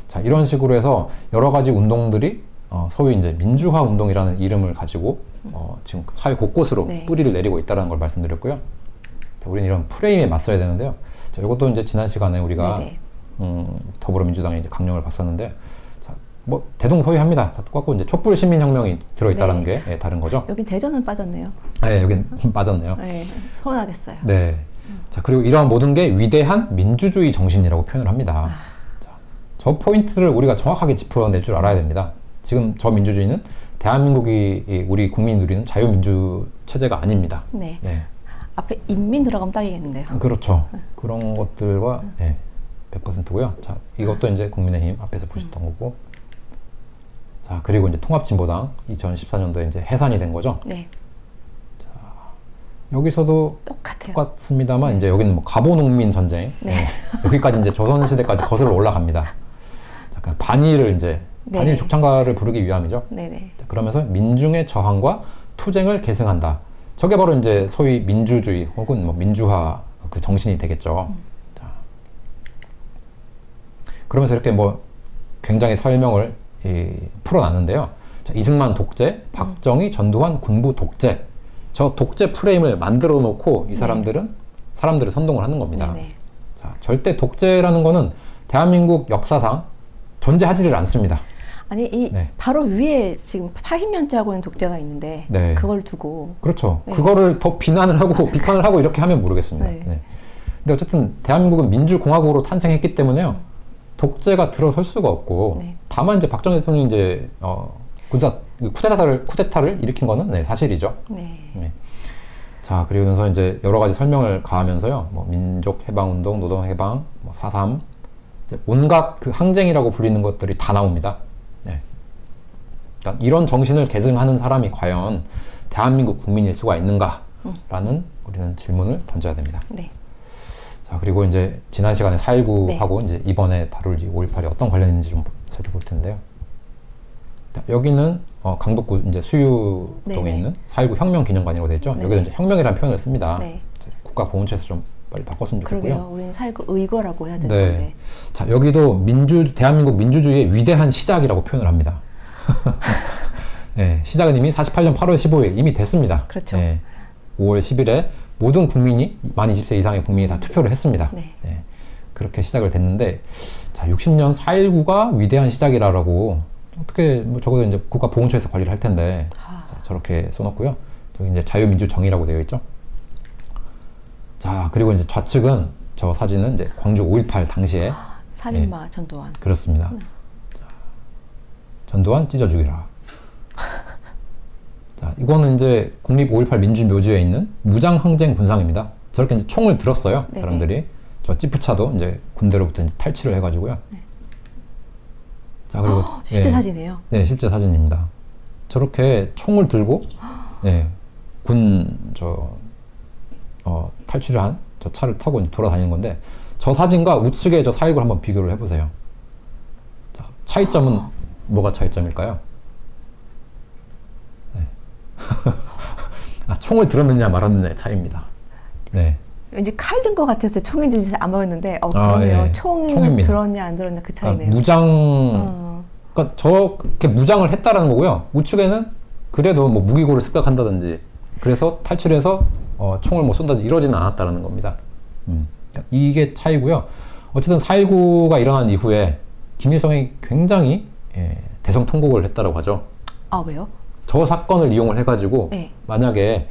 자, 이런 식으로 해서 여러 가지 운동들이 소위 이제 민주화 운동이라는 이름을 가지고 지금 사회 곳곳으로 네. 뿌리를 내리고 있다는 걸 말씀드렸고요. 자, 우리는 이런 프레임에 맞서야 되는데요. 자, 이것도 이제 지난 시간에 우리가 더불어민주당에 이제 강령을 봤었는데, 자, 뭐 대동소이합니다. 다 똑같고 이제 촛불 시민혁명이 들어있다는 네. 게 다른 거죠. 여긴 대전은 빠졌네요. 네, 여긴 빠졌네요. 네, 서운하겠어요. 네. 자, 그리고 이러한 모든 게 위대한 민주주의 정신이라고 표현을 합니다. 자, 저 포인트를 우리가 정확하게 짚어낼 줄 알아야 됩니다. 지금 저 민주주의는 대한민국이 우리 국민이 누리는 자유민주 체제가 아닙니다. 네. 네. 앞에 인민 들어가면 딱이겠는데요. 그렇죠. 그런 것들과 100%고요. 자, 이것도 이제 국민의힘 앞에서 보셨던 거고. 자, 그리고 이제 통합진보당 2014년도에 이제 해산이 된 거죠. 네. 자, 여기서도 똑같습니다만 이제 여기는 뭐 가보농민 전쟁. 네. 여기까지 이제 조선시대까지 거슬러 올라갑니다. 잠깐 반일을 이제 반일 죽창가를 부르기 위함이죠. 네네. 자, 그러면서 민중의 저항과 투쟁을 계승한다. 저게 바로 이제 소위 민주주의 혹은 뭐 민주화 그 정신이 되겠죠. 자, 그러면서 이렇게 뭐 굉장히 설명을 풀어놨는데요. 자, 이승만 독재, 박정희, 전두환 군부 독재. 저 독재 프레임을 만들어 놓고 이 사람들은 사람들을 선동을 하는 겁니다. 네네. 자, 절대 독재라는 거는 대한민국 역사상 존재하지를 않습니다. 아니 바로 위에 지금 80년째 하고 있는 독재가 있는데 그걸 두고 그렇죠. 그거를 더 비난을 하고 비판을 하고 이렇게 하면 모르겠습니다. 근데 어쨌든 대한민국은 민주공화국으로 탄생했기 때문에요. 독재가 들어설 수가 없고 다만 이제 박정희 대통령이 이제 쿠데타를 일으킨 거는 사실이죠. 자, 그러면서 이제 여러 가지 설명을 가하면서요. 뭐 민족해방운동, 노동해방, 뭐 4.3 이제 온갖 그 항쟁이라고 불리는 것들이 다 나옵니다. 그러니까 이런 정신을 계승하는 사람이 과연 대한민국 국민일 수가 있는가라는 우리는 질문을 던져야 됩니다. 자, 그리고 이제 지난 시간에 4.19하고 이제 이번에 다룰 5.18이 어떤 관련이 있는지 좀 살펴볼 텐데요. 자, 여기는 강북구 이제 수유동에 있는 4.19 혁명기념관이라고 되어 있죠. 여기도 이제 혁명이라는 표현을 씁니다. 국가보훈처에서 좀 빨리 바꿨으면 좋겠고요. 그러게요. 우리는 4.19 의거라고 해야 되는데. 자, 여기도 대한민국 민주주의의 위대한 시작이라고 표현을 합니다. 시작은 이미 48년 8월 15일 이미 됐습니다. 그렇죠. 5월 10일에 모든 국민이 만 20세 이상의 국민이 다 투표를 했습니다. 그렇게 시작을 됐는데, 자, 60년 4.19가 위대한 시작이라고 어떻게 뭐 적어도 이제 국가보훈처에서 관리를 할 텐데 자, 저렇게 써놓고요. 여기 이제 자유민주정의라고 되어 있죠. 자, 그리고 이제 좌측은 저 사진은 이제 광주 5.18 당시에 살인마 전두환. 그렇습니다. 자, 전두환 찢어 죽이라. 자, 이거는 이제 국립 5.18 민주묘지에 있는 무장항쟁 분상입니다. 저렇게 이제 총을 들었어요. 네네. 사람들이. 저 찌푸차도 이제 군대로부터 이제 탈취를 해가지고요. 네. 자, 그리고 실제 사진이에요? 네, 실제 사진입니다. 저렇게 총을 들고 탈취를 한 저 차를 타고 이제 돌아다니는 건데, 저 사진과 우측의 저 4.19를 한번 비교를 해보세요. 자, 차이점은 뭐가 차이점일까요? 네. 총을 들었느냐 말았느냐의 차이입니다. 네. 왠지 칼 든 것 같아서 총인지 안 보였는데, 그러네요. 네. 총이 들었냐 안 들었냐 그 차이네요. 그러니까 저렇게 무장을 했다라는 거고요. 우측에는 그래도 뭐 무기고를 습격한다든지, 그래서 탈출해서 총을 뭐 쏜다든지 이러지는 않았다라는 겁니다. 그러니까 이게 차이고요. 어쨌든 4.19가 일어난 이후에 김일성이 굉장히 대성통곡을 했다라고 하죠. 아, 왜요? 저 사건을 이용을 해가지고 네. 만약에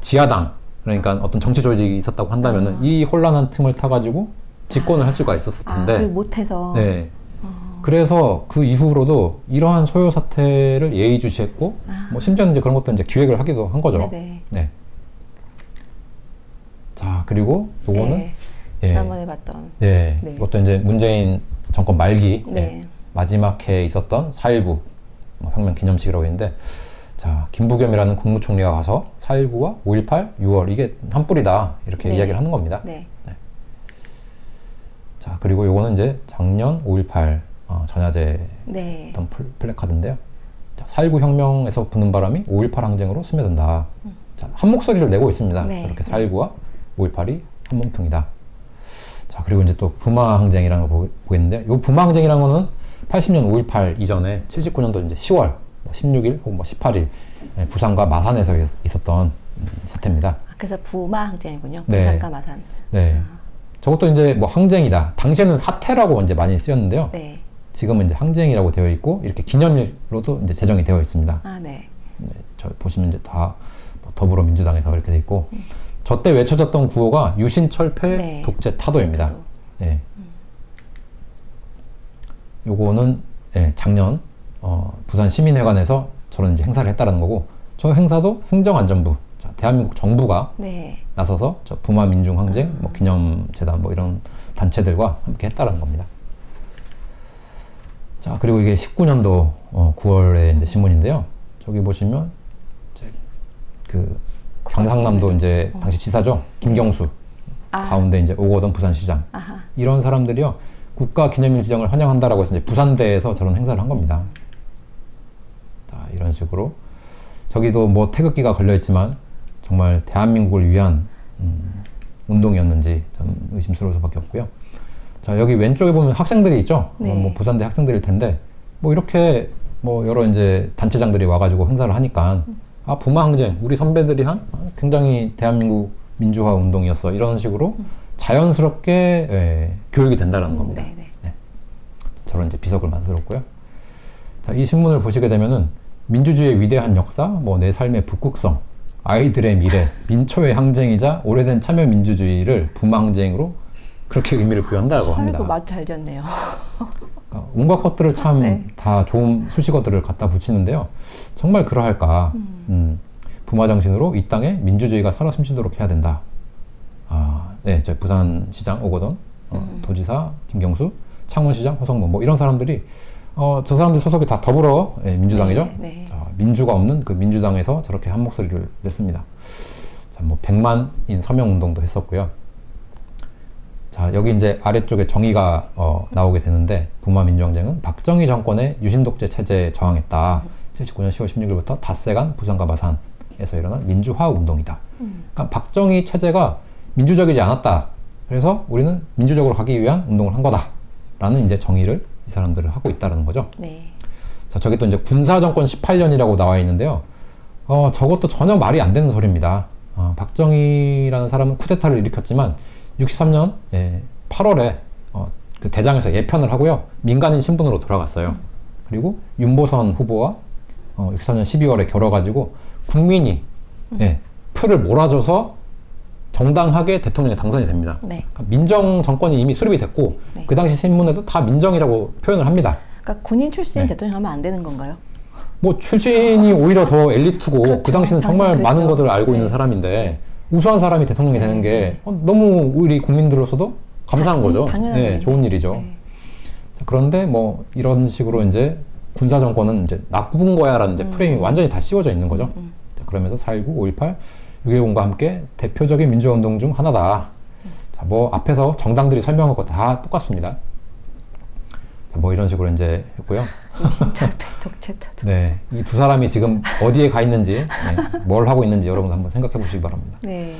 지하당, 그러니까 어떤 정치 조직이 있었다고 한다면은 이 혼란한 틈을 타가지고 집권을 할 수가 있었을 텐데. 그걸 못해서. 네. 그래서 그 이후로도 이러한 소요 사태를 예의주시했고, 뭐 심지어는 이제 그런 것도 이제 기획을 하기도 한 거죠. 네네. 네. 자, 그리고 요거는 네. 지난번에 봤던. 네. 네. 이것도 이제 문재인 정권 말기 네. 마지막 해에 있었던 4.19 혁명 기념식이라고 했는데, 자, 김부겸이라는 국무총리가 가서 4.19와 5.18, 6월 이게 한 뿌리다 이렇게 네. 이야기를 하는 겁니다. 네. 네. 자, 그리고 요거는 이제 작년 5.18 전야제 네. 어떤 플래카드인데요. 자, 4.19 혁명에서 부는 바람이 5.18 항쟁으로 스며든다. 자, 한 목소리를 내고 있습니다. 네. 이렇게 4.19와 5.18이 한 몸통이다. 자, 그리고 이제 또 부마 항쟁이라는 걸 보겠는데, 요 부마 항쟁이라는 거는 80년 5.18 이전에 79년도 이제 10월 16일 혹은 18일 부산과 마산에서 있었던 사태입니다. 그래서 부마 항쟁이군요. 네. 부산과 마산. 네. 저것도 이제 뭐 항쟁이다. 당시에는 사태라고 이제 많이 쓰였는데요. 네. 지금은 이제 항쟁이라고 되어 있고, 이렇게 기념일로도 이제 제정이 되어 있습니다. 아, 네. 네, 저 보시면 이제 다 더불어민주당에서 이렇게 돼 있고, 저때 외쳐졌던 구호가 유신철폐 네. 독재 타도입니다. 네. 요거는 작년 부산 시민회관에서 저런 이제 행사를 했다라는 거고, 저 행사도 행정안전부, 자, 대한민국 정부가 네. 나서서 저 부마 민중항쟁 뭐 기념재단 뭐 이런 단체들과 함께 했다라는 겁니다. 자, 그리고 이게 19년도 9월에 이제 신문인데요. 저기 보시면 이제 그 경상남도 이제 당시 지사죠. 김경수. 가운데 이제 오거돈 부산시장. 아하. 이런 사람들이요. 국가 기념일 지정을 환영한다라고 해서 이제 부산대에서 저런 행사를 한 겁니다. 자, 이런 식으로. 저기도 뭐 태극기가 걸려 있지만 정말 대한민국을 위한 운동이었는지 저는 의심스러울 수밖에 없고요. 자, 여기 왼쪽에 보면 학생들이 있죠. 네. 뭐 부산대 학생들일 텐데, 뭐 이렇게 뭐 여러 이제 단체장들이 와가지고 행사를 하니까 부마 항쟁 우리 선배들이 한 굉장히 대한민국 민주화 운동이었어, 이런 식으로 자연스럽게 교육이 된다는 겁니다. 네. 저런 이제 비석을 만들었고요. 자, 이 신문을 보시게 되면은 민주주의의 위대한 역사, 뭐 내 삶의 북극성, 아이들의 미래, 민초의 항쟁이자 오래된 참여 민주주의를 부마 항쟁으로 그렇게 의미를 부여한다고 합니다. 아이고, 말 잘 졌네요. 그러니까 온갖 것들을 참 다 좋은 수식어들을 갖다 붙이는데요. 정말 그러할까? 부마 정신으로 이 땅에 민주주의가 살아 숨쉬도록 해야 된다. 네, 저 부산시장 오거돈, 도지사 김경수, 창원시장 호성모, 뭐 이런 사람들이 저 사람들 소속이 다 더불어 민주당이죠. 네. 자, 민주가 없는 그 민주당에서 저렇게 한 목소리를 냈습니다. 자, 뭐 100만인 서명 운동도 했었고요. 자, 여기 이제 아래쪽에 정의가 나오게 되는데, 부마 민주항쟁은 박정희 정권의 유신독재 체제에 저항했다. 79년 10월 16일부터 닷새간 부산과 마산에서 일어난 민주화 운동이다. 그러니까 박정희 체제가 민주적이지 않았다. 그래서 우리는 민주적으로 가기 위한 운동을 한 거다. 라는 이제 정의를 이 사람들을 하고 있다는 거죠. 네. 자, 저기 또 이제 군사정권 18년이라고 나와 있는데요. 저것도 전혀 말이 안 되는 소리입니다. 박정희라는 사람은 쿠데타를 일으켰지만 63년 8월에 그 대장에서 예편을 하고요. 민간인 신분으로 돌아갔어요. 그리고 윤보선 후보와 64년 12월에 겨뤄가지고 국민이 표를 몰아줘서 정당하게 대통령이 당선이 됩니다. 네. 그러니까 민정 정권이 이미 수립이 됐고 네. 그 당시 신문에도 다 민정이라고 표현을 합니다. 그러니까 군인 출신 대통령 하면 안 되는 건가요? 뭐 출신이 오히려 더 엘리트고 그렇죠. 그 당시는 정말 많은 것을 알고 있는 사람인데 우수한 사람이 대통령이 되는 게 너무 우리 국민들로서도 감사한 거죠. 네, 좋은 일이죠. 네. 자, 그런데 뭐 이런 식으로 이제 군사 정권은 이제 나쁜 거야라는 이제 프레임이 완전히 다 씌워져 있는 거죠. 자, 그러면서 4.19, 5.18, 6.10과 함께 대표적인 민주화운동 중 하나다. 자, 뭐 앞에서 정당들이 설명한 거 다 똑같습니다. 자, 뭐 이런 식으로 이제 했고요. 유신철폐, 독재타도. 네, 이 두 사람이 지금 어디에 가 있는지, 뭘 하고 있는지 여러분도 한번 생각해 보시기 바랍니다. 네.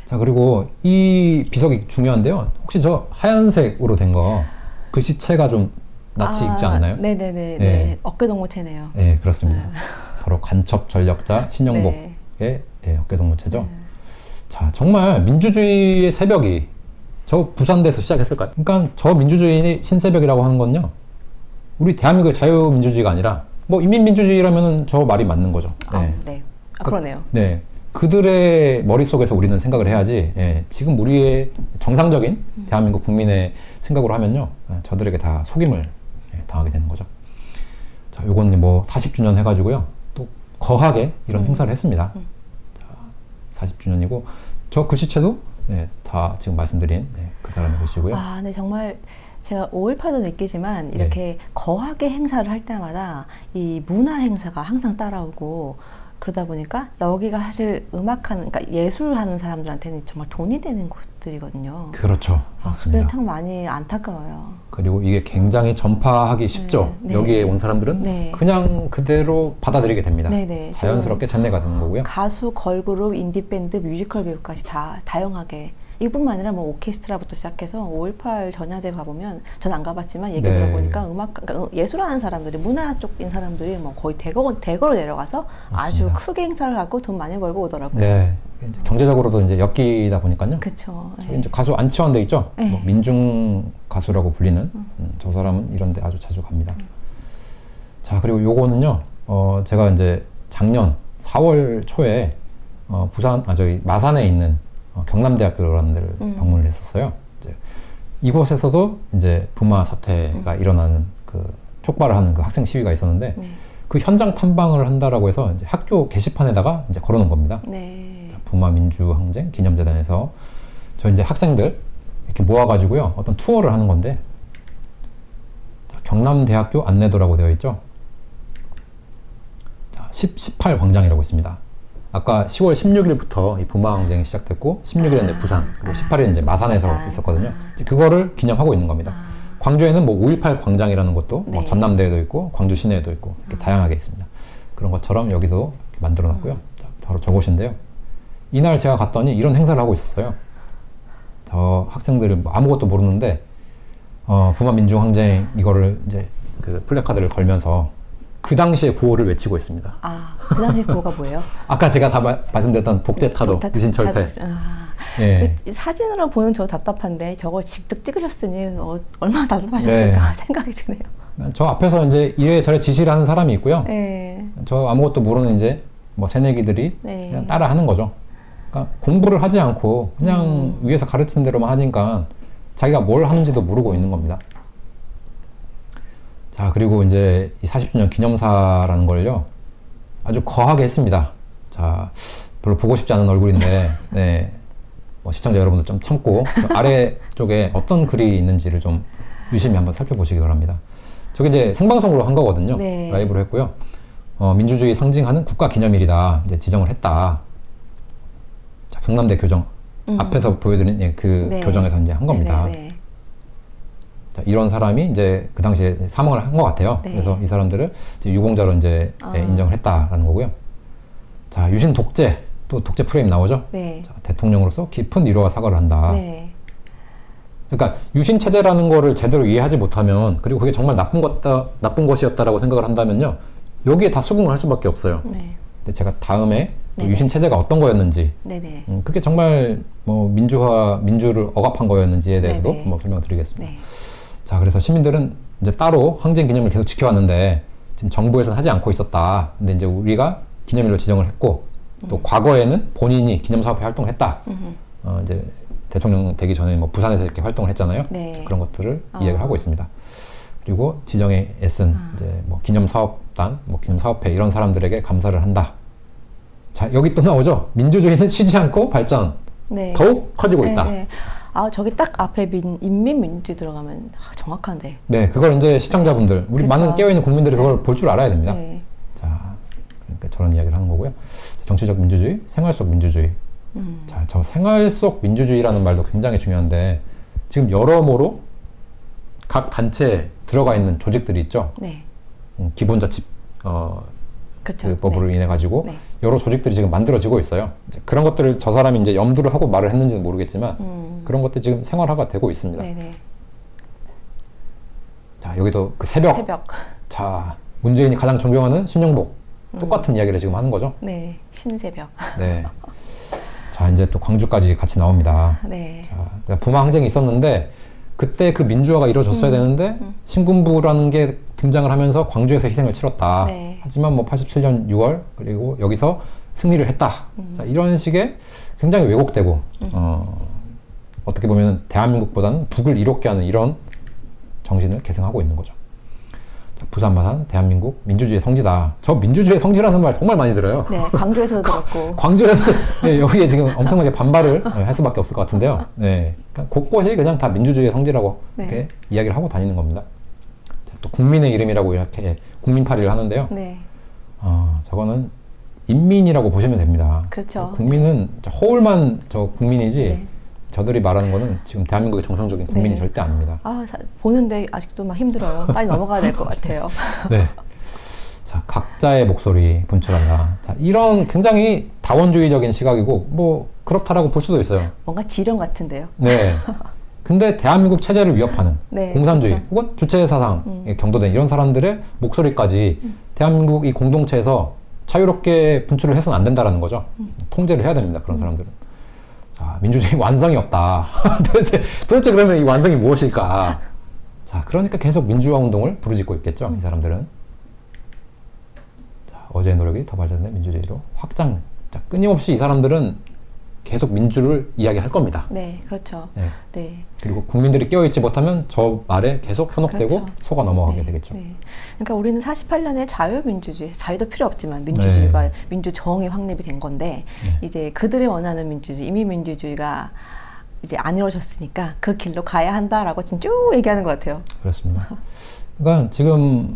자, 그리고 이 비석이 중요한데요. 혹시 저 하얀색으로 된 거 글씨체가 좀 낯이 익지 않나요? 네네네. 네. 어깨동무체네요. 네, 그렇습니다. 바로 간첩 전력자 신영복의 어깨동무체죠. 자, 정말 민주주의의 새벽이 저 부산대에서 시작했을까요? 그러니까 저 민주주의의 신새벽이라고 하는 건요. 우리 대한민국의 자유민주주의가 아니라 뭐 인민민주주의라면 저 말이 맞는 거죠. 네. 그러네요. 네. 그들의 머릿속에서 우리는 생각을 해야지 지금 우리의 정상적인 대한민국 국민의 생각으로 하면요. 저들에게 다 속임을 당하게 되는 거죠. 자, 요건 뭐 40주년 해가지고요. 또 거하게 이런 행사를 했습니다. 자, 40주년이고 저 글씨체도 다 지금 말씀드린 그 사람의 글씨고요. 네, 정말 제가 5.18도 느끼지만 이렇게 거하게 행사를 할 때마다 이 문화 행사가 항상 따라오고 그러다 보니까 여기가 사실 음악하는, 그러니까 예술하는 사람들한테는 정말 돈이 되는 곳들이거든요. 그렇죠. 맞습니다. 그래서 참 많이 안타까워요. 그리고 이게 굉장히 전파하기 쉽죠. 여기에 온 사람들은 그냥 그대로 받아들이게 됩니다. 자연스럽게 전내가 되는 거고요. 가수, 걸그룹, 인디밴드, 뮤지컬 배우까지 다 다양하게. 이뿐만 아니라 뭐 오케스트라부터 시작해서 5.18 전야제 가보면 전 안 가봤지만 얘기 들어보니까 그러니까 예술하는 사람들이, 문화 쪽인 사람들이 뭐 거의 대거로 내려가서 맞습니다. 아주 크게 행사를 하고 돈 많이 벌고 오더라고요. 네, 경제적으로도 이제 엮이다 보니까요. 그렇죠. 이제 가수 안치환 돼 있죠. 뭐 민중 가수라고 불리는 저 사람은 이런데 아주 자주 갑니다. 자, 그리고 요거는요. 제가 이제 작년 4월 초에 저기 마산에 있는 경남대학교라는 데를 방문을 했었어요. 이제 이곳에서도 이제 부마 사태가 일어나는 그 촉발을 하는 그 학생 시위가 있었는데 그 현장 탐방을 한다라고 해서 이제 학교 게시판에다가 이제 걸어놓은 겁니다. 자, 부마 민주항쟁 기념재단에서 저 이제 학생들 이렇게 모아가지고요 어떤 투어를 하는 건데 자, 경남대학교 안내도라고 되어 있죠. 자, 18 광장이라고 있습니다. 아까 10월 16일부터 이 부마항쟁이 시작됐고 16일에 부산, 그리고 18일은 이제 마산에서 있었거든요. 그거를 기념하고 있는 겁니다. 광주에는 뭐 5.18 광장이라는 것도 뭐 전남대에도 있고 광주 시내에도 있고 이렇게 다양하게 있습니다. 그런 것처럼 여기도 만들어 놨고요. 자, 바로 저곳인데요. 이날 제가 갔더니 이런 행사를 하고 있었어요. 저 학생들을 뭐 아무것도 모르는데 부마 민중항쟁 이거를 이제 그 플래카드를 걸면서 그 당시의 구호를 외치고 있습니다. 그 당시 구호가 뭐예요? 아까 제가 다 말씀드렸던 독재타도, 유신철폐. 사진으로 보는 저 답답한데 저걸 직접 찍으셨으니 얼마나 답답하셨을까 생각이 드네요. 저 앞에서 이제 이래저래 지시를 하는 사람이 있고요. 저 아무것도 모르는 이제 뭐 새내기들이 그냥 따라 하는 거죠. 그러니까 공부를 하지 않고 그냥 위에서 가르치는 대로만 하니까 자기가 뭘 하는지도 모르고 있는 겁니다. 자, 그리고 이제 이 40주년 기념사라는 걸요 아주 거하게 했습니다. 자, 별로 보고 싶지 않은 얼굴인데 뭐 시청자 여러분도 좀 참고 아래쪽에 어떤 글이 있는지를 좀 유심히 한번 살펴보시기 바랍니다. 저게 이제 생방송으로 한 거거든요. 라이브로 했고요. 민주주의 상징하는 국가기념일이다 이제 지정을 했다. 자, 경남대 교정 앞에서 보여드린 그 교정에서 이제 한 겁니다. 자, 이런 사람이 이제 그 당시에 사망을 한 것 같아요. 그래서 이 사람들을 이제 유공자로 이제 인정을 했다라는 거고요. 자, 유신 독재, 또 독재 프레임 나오죠. 자, 대통령으로서 깊은 위로와 사과를 한다. 그러니까 유신 체제라는 거를 제대로 이해하지 못하면, 그리고 그게 정말 나쁜 것이었다라고 생각을 한다면요, 여기에 다 수긍을 할 수밖에 없어요. 근데 제가 다음에 유신 체제가 어떤 거였는지, 그게 정말 뭐 민주를 억압한 거였는지에 대해서도 한번 설명드리겠습니다. 자, 그래서 시민들은 이제 따로 항쟁 기념을 계속 지켜왔는데 지금 정부에서는 하지 않고 있었다. 근데 이제 우리가 기념일로 지정을 했고 또 과거에는 본인이 기념사업회 활동을 했다. 이제 대통령 되기 전에 뭐 부산에서 이렇게 활동을 했잖아요. 네. 그런 것들을 이야기를 하고 있습니다. 그리고 지정에 애쓴 이제 뭐 기념사업단, 뭐 기념사업회 이런 사람들에게 감사를 한다. 자, 여기 또 나오죠. 민주주의는 쉬지 않고 발전. 네. 더욱 커지고 있다. 네. 아, 저기 딱 앞에 인민민주주의 들어가면 정확한데. 네, 그걸 이제 시청자분들, 우리 그쵸. 많은 깨어있는 국민들이 그걸 볼 줄 알아야 됩니다. 네. 자, 그러니까 저런 이야기를 하는 거고요. 정치적 민주주의, 생활 속 민주주의. 자, 저 생활 속 민주주의라는 말도 굉장히 중요한데 지금 여러모로 각 단체에 들어가 있는 조직들이 있죠. 네. 기본자치 그렇죠. 그 법으로 인해 가지고 네. 여러 조직들이 지금 만들어지고 있어요. 이제 그런 것들을 저 사람이 이제 염두를 하고 말을 했는지는 모르겠지만 그런 것들이 지금 생활화가 되고 있습니다. 네네. 자, 여기도 그 새벽. 자, 문재인이 가장 존경하는 신영복. 똑같은 이야기를 지금 하는 거죠. 네, 신새벽. 네. 자, 이제 또 광주까지 같이 나옵니다. 네. 자, 그러니까 부마 항쟁이 있었는데 그때 그 민주화가 이루어졌어야 되는데 신군부라는 게 등장을 하면서 광주에서 희생을 치렀다. 네. 하지만 뭐 87년 6월 그리고 여기서 승리를 했다. 자, 이런 식의 굉장히 왜곡되고 어떻게 보면 대한민국보다는 북을 이롭게 하는 이런 정신을 계승하고 있는 거죠. 자, 부산마산 대한민국 민주주의의 성지다. 저 민주주의의 성지라는 말 정말 많이 들어요. 네, 광주에서도 들었고. 광주에는 네, 여기에 지금 엄청나게 반발을 할 수밖에 없을 것 같은데요. 네, 그러니까 곳곳이 그냥 다 민주주의의 성지라고 네. 이렇게 이야기를 하고 다니는 겁니다. 자, 또 국민의 이름이라고 이렇게 국민파리를 하는데요. 네. 저거는 인민이라고 보시면 됩니다. 그렇죠. 국민은 허울만 저 국민이지. 네. 저들이 말하는 거는 지금 대한민국의 정상적인 국민이 네. 절대 아닙니다. 아, 보는데 아직도 막 힘들어요. 빨리 넘어가야 될 것 같아요. 네. 자, 각자의 목소리 분출한다. 자, 이런 굉장히 다원주의적인 시각이고, 뭐, 그렇다라고 볼 수도 있어요. 뭔가 지령 같은데요. 네. 근데 대한민국 체제를 위협하는 네, 공산주의 그렇죠. 혹은 주체사상에 경도된 이런 사람들의 목소리까지 대한민국 이 공동체에서 자유롭게 분출을 해서는 안 된다라는 거죠. 통제를 해야 됩니다. 그런 사람들은. 자, 민주주의 완성이 없다. 도대체 그러면 이 완성이 무엇일까? 자, 그러니까 계속 민주화 운동을 부르짖고 있겠죠, 이 사람들은. 자, 어제의 노력이 더 발전된 민주주의로 확장. 자, 끊임없이 이 사람들은 계속 민주를 이야기할 겁니다. 네, 그렇죠. 네. 네. 그리고 국민들이 깨어있지 못하면 저 말에 계속 현혹되고 그렇죠. 속아 넘어가게 네. 되겠죠. 네. 그러니까 우리는 48년에 자유민주주의, 자유도 필요 없지만 민주주의가 네. 민주정이 확립이 된 건데 네. 이제 그들이 원하는 민주주의, 이민민주주의가 이제 안 이루어졌으니까 그 길로 가야 한다라고 지금 쭉 얘기하는 것 같아요. 그렇습니다. 그러니까 지금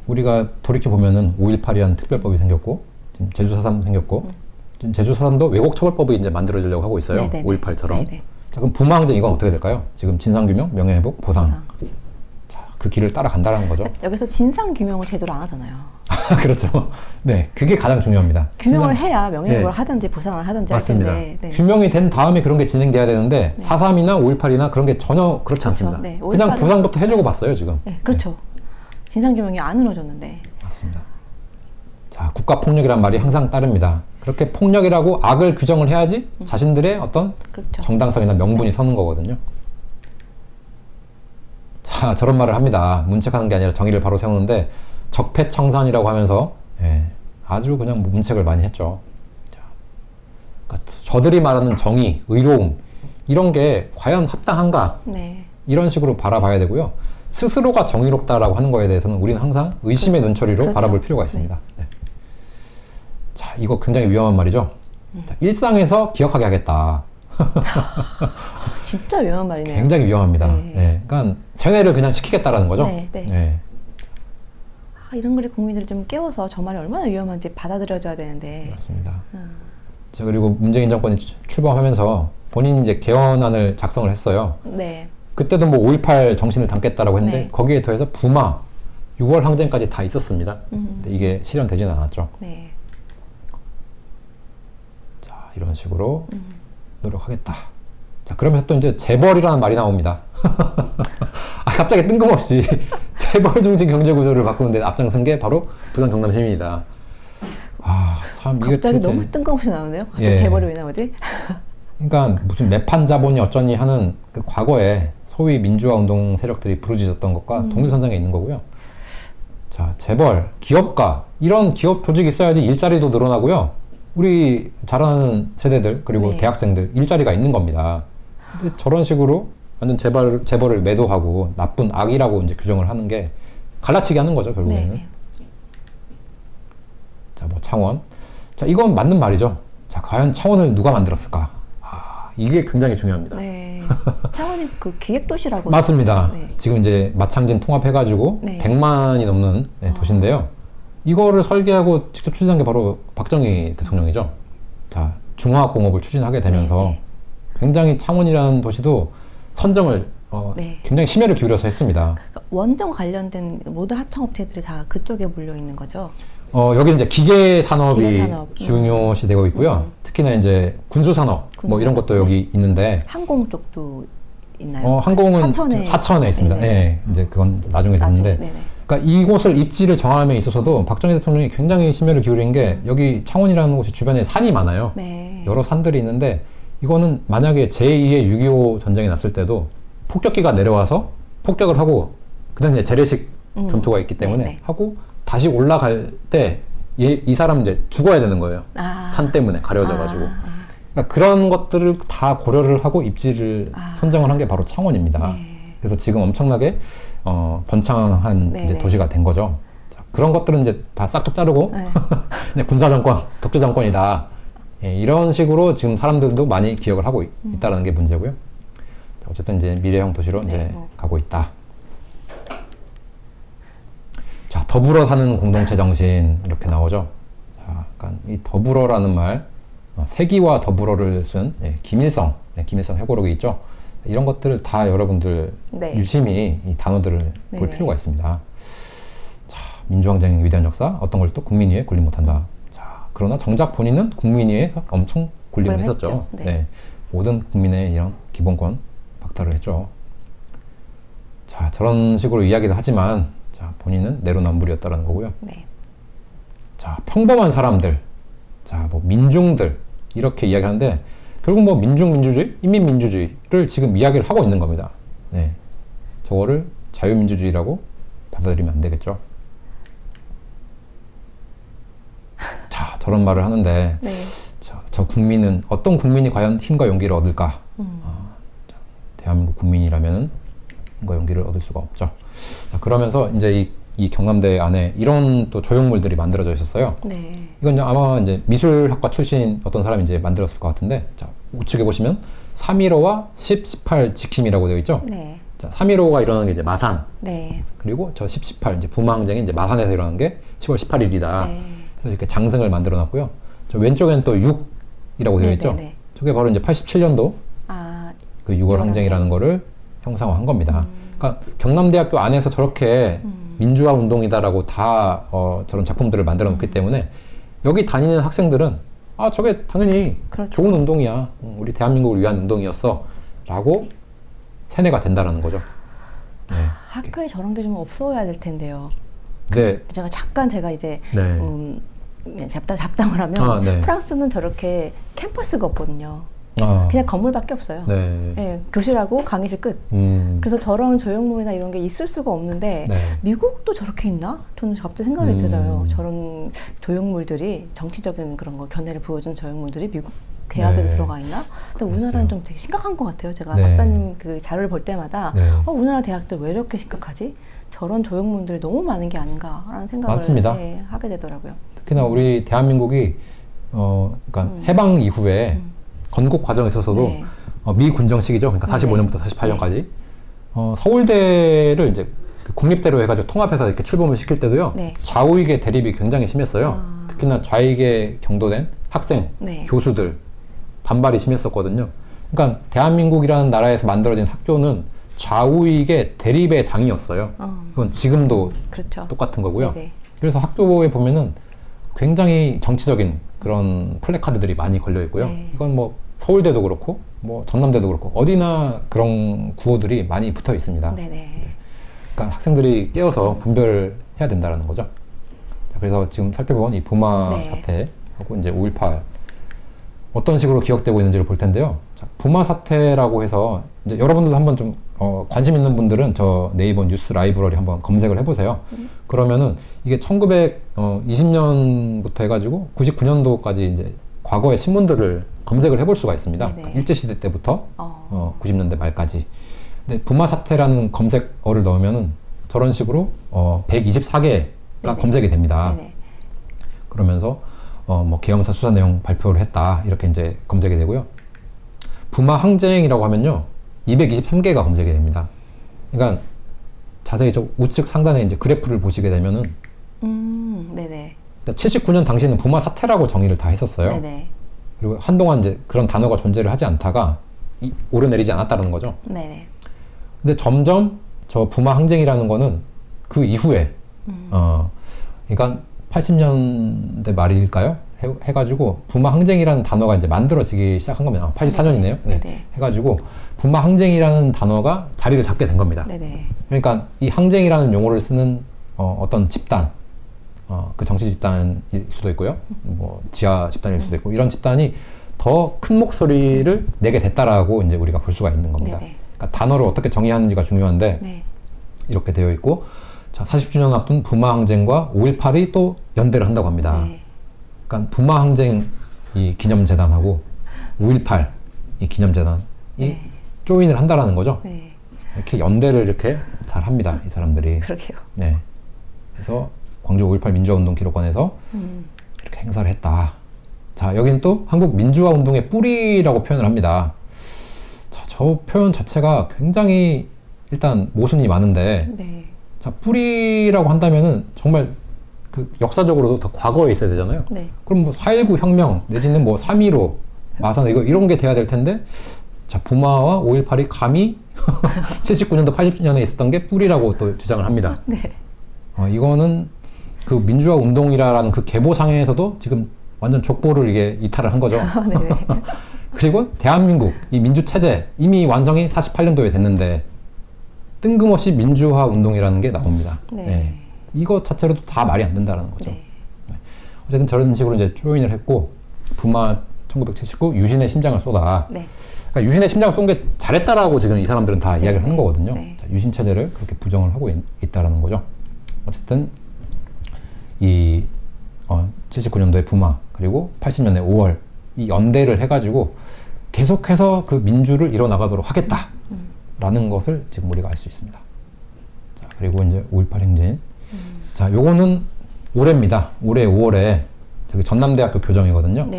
우리가 돌이켜 보면은 5.18이라는 특별법이 생겼고 지금 제주 4.3 생겼고 제주 4.3도 왜곡처벌법이 이제 만들어지려고 하고 있어요. 5.18처럼. 자, 그럼 부마항쟁 이건 어떻게 될까요? 지금 진상규명, 명예회복, 보상. 자, 그 길을 따라간다라는 거죠. 여기서 진상규명을 제대로 안 하잖아요. 그렇죠. 네, 그게 가장 중요합니다. 규명을 해야 명예회복을 네. 하든지 보상을 하든지 맞습니다. 할 텐데. 네. 규명이 된 다음에 그런 게 진행돼야 되는데 네. 4.3이나 5.18이나 그런 게 전혀 그렇지 그렇죠. 않습니다. 네. 그냥 보상부터 해주고 봤어요, 지금. 네, 그렇죠. 네. 진상규명이 안 이루어졌는데. 맞습니다. 자, 국가폭력이란 말이 항상 따릅니다. 그렇게 폭력이라고 악을 규정을 해야지 자신들의 어떤 그렇죠. 정당성이나 명분이 서는 거거든요. 자, 저런 말을 합니다. 문책하는 게 아니라 정의를 바로 세우는데 적폐청산이라고 하면서 예, 아주 그냥 문책을 많이 했죠. 자, 그러니까 저들이 말하는 정의, 의로움 이런 게 과연 합당한가? 네. 이런 식으로 바라봐야 되고요. 스스로가 정의롭다라고 하는 거에 대해서는 우리는 항상 의심의 눈초리로 그렇죠. 바라볼 필요가 있습니다. 네. 네. 자, 이거 굉장히 위험한 말이죠. 자, 일상에서 기억하게 하겠다. 진짜 위험한 말이네요. 굉장히 위험합니다. 네. 네. 그러니까 세뇌를 그냥 시키겠다라는 거죠. 네. 네. 네. 아, 이런 글이 국민들을 좀 깨워서 저 말이 얼마나 위험한지 받아들여줘야 되는데. 맞습니다. 자, 그리고 문재인 정권이 출범하면서 본인이 이제 개헌안을 작성을 했어요. 네. 그때도 뭐 5.18 정신을 담겠다라고 했는데 네. 거기에 더해서 부마, 6월 항쟁까지 다 있었습니다. 근데 이게 실현되지는 않았죠. 네. 이런 식으로 노력하겠다. 자, 그러면서 또 이제 재벌이라는 말이 나옵니다. 아, 갑자기 뜬금없이 재벌 중심 경제 구조를 바꾸는데 앞장선 게 바로 부산 경남시민이다. 아, 참 이게 갑자기 너무 뜬금없이 나오네요. 예. 재벌이 왜 나오지? 그러니까 무슨 매판 자본이 어쩌니 하는 그 과거에 소위 민주화 운동 세력들이 부르짖었던 것과 동일선상에 있는 거고요. 자, 재벌, 기업가 이런 기업 조직이 있어야지 일자리도 늘어나고요. 우리 자라는 세대들 그리고 네. 대학생들 일자리가 있는 겁니다. 근데 저런 식으로 완전 재벌을 매도하고 나쁜 악이라고 이제 규정을 하는 게 갈라치기 하는 거죠, 결국에는. 네. 자, 뭐 창원. 자, 이건 맞는 말이죠. 자, 과연 창원을 누가 만들었을까? 아, 이게 굉장히 중요합니다. 네. 창원이 그 기획도시라고. 맞습니다. 네. 지금 이제 마창진 통합해가지고 네. 100만이 넘는 네, 도시인데요. 이거를 설계하고 직접 추진한 게 바로 박정희 대통령이죠. 자, 중화학공업을 추진하게 되면서 네, 네. 굉장히 창원이라는 도시도 선정을 네. 굉장히 심혈을 기울여서 했습니다. 그러니까 원전 관련된 모든 하청업체들이 다 그쪽에 몰려 있는 거죠? 여기 이제 기계 산업이 중요시 되고 있고요. 특히나 이제 군수 산업 뭐 이런 것도 여기 있는데 항공 쪽도 있나요? 항공은 사천에 있습니다. 네, 이제 그건 나중에 됐는데. 그러니까 이곳을 입지를 정함에 있어서도 박정희 대통령이 굉장히 심혈을 기울인 게 여기 창원이라는 곳이 주변에 산이 많아요. 네. 여러 산들이 있는데 이거는 만약에 제2의 6.25 전쟁이 났을 때도 폭격기가 내려와서 폭격을 하고 그 당시에 재래식 전투가 있기 때문에 네네. 하고 다시 올라갈 때 이 사람은 이제 죽어야 되는 거예요. 산 때문에 가려져가지고. 그러니까 그런 것들을 다 고려를 하고 입지를 선정을 한 게 바로 창원입니다. 네. 그래서 지금 엄청나게 번창한 이제 도시가 된 거죠. 자, 그런 것들은 이제 다 싹둑 자르고 네. 군사정권, 독재정권이다. 예, 이런 식으로 지금 사람들도 많이 기억을 하고 있다는 게 문제고요. 어쨌든 이제 미래형 도시로 이제 가고 있다. 자, 더불어 사는 공동체 정신 이렇게 나오죠. 자, 약간 이 더불어라는 말, 세기와 더불어를 쓴 김일성, 김일성 회고록이 있죠. 이런 것들을 다 여러분들 유심히 이 단어들을 볼 필요가 있습니다. 자, 민주항쟁의 위대한 역사, 어떤 걸 또 국민 위에 군림 못한다. 자, 그러나 정작 본인은 국민 위에 엄청 군림을 했었죠. 네. 모든 국민의 이런 기본권 박탈을 했죠. 자, 저런 식으로 이야기도 하지만 자, 본인은 내로남불이었다는 거고요. 네. 자, 평범한 사람들, 자, 뭐 민중들 이렇게 이야기하는데 결국 뭐 민중민주주의, 인민민주주의를 지금 이야기를 하고 있는 겁니다. 네, 저거를 자유민주주의라고 받아들이면 안 되겠죠. 자, 저런 말을 하는데 네. 저 국민은 어떤 국민이 과연 힘과 용기를 얻을까? 대한민국 국민이라면 힘과 용기를 얻을 수가 없죠. 자, 그러면서 이제 이 경남대 안에 이런 또 조형물들이 만들어져 있었어요. 네. 이건 아마 이제 미술학과 출신 어떤 사람이 이제 만들었을 것 같은데, 자, 우측에 보시면 3.15와 10.18 직심이라고 되어 있죠. 네. 자, 3.15가 일어나는 게 이제 마산. 네. 그리고 저 10.18 이제 부마항쟁이 이제 마산에서 일어난 게 10월 18일이다. 네. 그래서 이렇게 장승을 만들어 놨고요. 저 왼쪽에는 또 6이라고 되어 있죠. 네네네. 저게 바로 이제 87년도 그 6월 항쟁이라는 거를 형상화한 겁니다. 그러니까 경남대학교 안에서 저렇게 민주화 운동이다라고 다 저런 작품들을 만들어 놓기 때문에 여기 다니는 학생들은 아, 저게 당연히 그렇죠. 좋은 운동이야. 우리 대한민국을 위한 운동이었어. 라고 세뇌가 된다라는 거죠. 네. 학교에 저런 게 좀 없어야 될 텐데요. 네. 제가 이제 네. 잡담을 하면 네. 프랑스는 저렇게 캠퍼스가 없거든요. 그냥 건물밖에 없어요. 네. 네, 교실하고 강의실 끝. 그래서 저런 조형물이나 이런 게 있을 수가 없는데 네. 미국도 저렇게 있나? 저는 갑자기 생각이 들어요. 저런 조형물들이 정치적인 그런 거 견해를 보여주는 조형물들이 미국 계약에도 네. 들어가 있나? 근데 우리나라는 좀 되게 심각한 것 같아요. 제가 네. 박사님 그 자료를 볼 때마다 네. 우리나라 대학들 왜 이렇게 심각하지? 저런 조형물들이 너무 많은 게 아닌가라는 생각을 네, 하게 되더라고요. 특히나 우리 대한민국이 그러니까 해방 이후에 건국 과정에 있어서도 네. 미 군정 시기죠. 그러니까 45년부터 48년까지 네. 서울대를 이제 국립대로 해가지고 통합해서 이렇게 출범을 시킬 때도요. 네. 좌우익의 대립이 굉장히 심했어요. 특히나 좌익에 경도된 학생, 네. 교수들 반발이 심했었거든요. 그러니까 대한민국이라는 나라에서 만들어진 학교는 좌우익의 대립의 장이었어요. 그건 지금도 그렇죠. 똑같은 거고요. 네네. 그래서 학교에 보면은 굉장히 정치적인 그런 플래카드들이 많이 걸려 있고요. 네. 이건 뭐 서울대도 그렇고 뭐 전남대도 그렇고 어디나 그런 구호들이 많이 붙어 있습니다. 네네. 그러니까 학생들이 깨어서 분별을 해야 된다는 거죠. 자, 그래서 지금 살펴본 이 부마 네. 사태하고 이제 5.18 어떤 식으로 기억되고 있는지를 볼 텐데요. 자, 부마 사태라고 해서 이제 여러분들도 한번 좀 관심 있는 분들은 저 네이버 뉴스 라이브러리 한번 검색을 해보세요. 그러면은 이게 1920년부터 해가지고 99년도까지 이제 과거의 신문들을 검색을 해볼 수가 있습니다. 일제시대 때부터 90년대 말까지. 근데 부마 사태라는 검색어를 넣으면은 저런 식으로 124개가 검색이 됩니다. 그러면서 뭐 계엄사 수사 내용 발표를 했다 이렇게 이제 검색이 되고요. 부마 항쟁이라고 하면요 223개가 검색이 됩니다. 그러니까 자세히 저 우측 상단에 이제 그래프를 보시게 되면은 네네. 79년 당시에는 부마 사태라고 정의를 다 했었어요. 네네. 그리고 한동안 이제 그런 단어가 존재를 하지 않다가 오르내리지 않았다는 거죠. 네네. 근데 점점 저 부마 항쟁이라는 거는 그 이후에 그러니까 80년대 말일까요? 해가지고 부마 항쟁이라는 단어가 이제 만들어지기 시작한 겁니다. 84년이네요. 네. 해가지고 부마 항쟁이라는 단어가 자리를 잡게 된 겁니다. 네네. 그러니까 이 항쟁이라는 용어를 쓰는 어떤 집단, 그 정치 집단일 수도 있고요. 뭐 지하 집단일 수도 있고 이런 집단이 더 큰 목소리를 내게 됐다라고 이제 우리가 볼 수가 있는 겁니다. 그러니까 단어를 어떻게 정의하는지가 중요한데 이렇게 되어 있고 자 40주년 앞둔 부마 항쟁과 5.18이 또 연대를 한다고 합니다. 그러니까 부마 항쟁 이 기념재단하고 5.18 이 기념재단이 조인을 한다라는 거죠. 이렇게 연대를 이렇게 잘 합니다. 이 사람들이. 그러게요. 네. 그래서 광주 5.18 민주화운동 기록관에서 이렇게 행사를 했다. 자, 여기는 또 한국 민주화운동의 뿌리라고 표현을 합니다. 자, 저 표현 자체가 굉장히 일단 모순이 많은데 자, 뿌리라고 한다면은 정말 그 역사적으로도 더 과거에 있어야 되잖아요. 그럼 뭐 4.19 혁명 내지는 뭐 3.15 마산 이런 게 돼야 될 텐데 자, 부마와 5.18이 감히 79년도 80년에 있었던 게 뿌리라고 또 주장을 합니다. 이거는 그 민주화 운동이라는 그 계보상에서도 지금 완전 족보를 이게 이탈을 한 거죠. 그리고 대한민국 이 민주체제 이미 완성이 48년도에 됐는데 뜬금없이 민주화 운동이라는 게 나옵니다. 이거 자체로도 다 말이 안 된다는 거죠. 어쨌든 저런 식으로 이제 조인을 했고 부마 1979 유신의 심장을 쏟아. 그러니까 유신의 심장을 쏜 게 잘했다라고 지금 이 사람들은 다 이야기를 하는 거거든요. 자, 유신 체제를 그렇게 부정을 하고 있다라는 거죠. 어쨌든 이 79년도에 부마 그리고 80년대 5월 이 연대를 해가지고 계속해서 그 민주를 이뤄나가도록 하겠다라는 것을 지금 우리가 알 수 있습니다. 자, 그리고 이제 5.18 행진. 자, 요거는 올해입니다. 올해 5월에 저기 전남대학교 교정이거든요.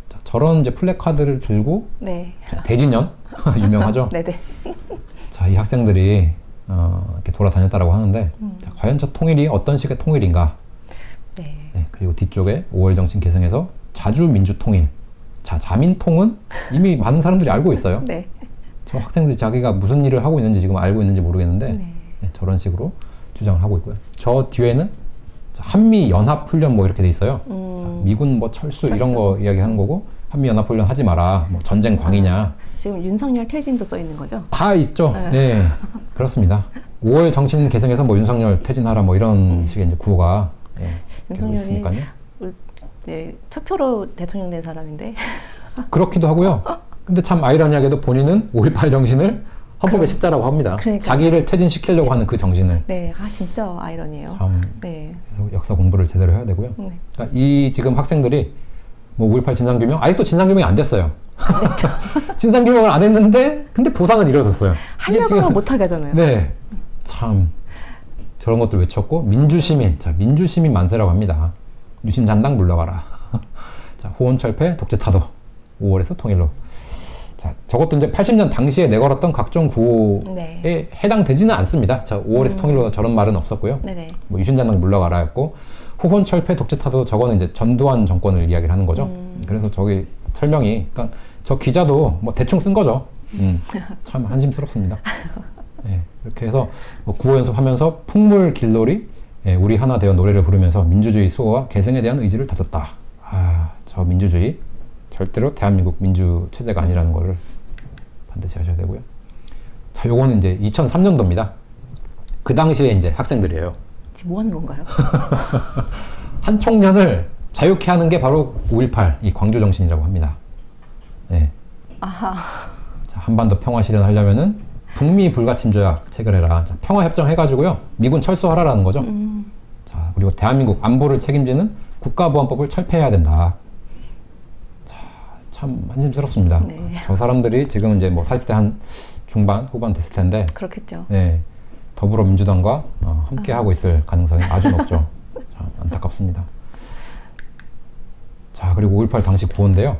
자, 저런 이제 플래카드를 들고 자, 대진연 유명하죠. 자, 이 학생들이 이렇게 돌아다녔다라고 하는데 자, 과연 저 통일이 어떤 식의 통일인가? 그리고 뒤쪽에 5월 정신 계승에서 자주 민주 통일. 자, 자민통은 이미 많은 사람들이 알고 있어요. 저 학생들이 자기가 무슨 일을 하고 있는지 지금 알고 있는지 모르겠는데 저런 식으로 주장을 하고 있고요. 저 뒤에는 한미 연합 훈련 뭐 이렇게 돼 있어요. 자, 미군 뭐 철수 이런 거 이야기하는 거고 한미 연합 훈련 하지 마라. 뭐 전쟁 광이냐. 지금 윤석열 퇴진도 써 있는 거죠? 다 있죠. 네, 그렇습니다. 5월 정신 개성에서 뭐 윤석열 퇴진하라 뭐 이런 식의 이제 구호가 윤석열이 투표로 대통령 된 사람인데 그렇기도 하고요. 근데 참 아이러니하게도 본인은 5.18 정신을 헌법의 시자라고 합니다. 자기를 퇴진시키려고 하는 그 정신을. 진짜 아이러니해요. 참 그래서 역사 공부를 제대로 해야 되고요. 그러니까 이 지금 학생들이 뭐 5.18 진상규명 아직도 진상규명이 안 됐어요. 진상규명을 안 했는데 근데 보상은 이루어졌어요. 하려고 하면 못하게 하잖아요. 참 저런 것들 외쳤고 민주시민, 자 민주시민 만세라고 합니다. 유신잔당 물러가라. 자 호원철폐, 독재타도 5월에서 통일로. 자 저것도 이제 80년 당시에 내걸었던 각종 구호에 해당되지는 않습니다. 자 5월에서 통일로 저런 말은 없었고요. 뭐 유신잔당 물러가라였고 호원철폐, 독재타도 저거는 이제 전두환 정권을 이야기를 하는 거죠. 그래서 저기 설명이, 그러니까 저 기자도 뭐 대충 쓴 거죠. 참 한심스럽습니다. 이렇게 해서 뭐 구호 연습하면서 풍물 길놀이, 우리 하나 되어 노래를 부르면서 민주주의 수호와 계승에 대한 의지를 다졌다. 저 민주주의 절대로 대한민국 민주 체제가 아니라는 거를 반드시 하셔야 되고요. 자, 요거는 이제 2003년도입니다. 그 당시에 이제 학생들이에요. 지금 뭐 하는 건가요? 한 청년을 자유케 하는 게 바로 5.18 이 광주 정신이라고 합니다. 자, 한반도 평화 실현하려면은 북미 불가침 조약 체결해라. 자, 평화 협정 해가지고요. 미군 철수하라라는 거죠. 자, 그리고 대한민국 안보를 책임지는 국가보안법을 철폐해야 된다. 자, 참 한심스럽습니다. 네. 저 사람들이 지금 이제 뭐 40대 한 중반, 후반 됐을 텐데. 그렇겠죠. 네, 더불어민주당과 함께 하고 있을 가능성이 아주 높죠. 참 안타깝습니다. 자, 그리고 5.18 당시 구호인데요.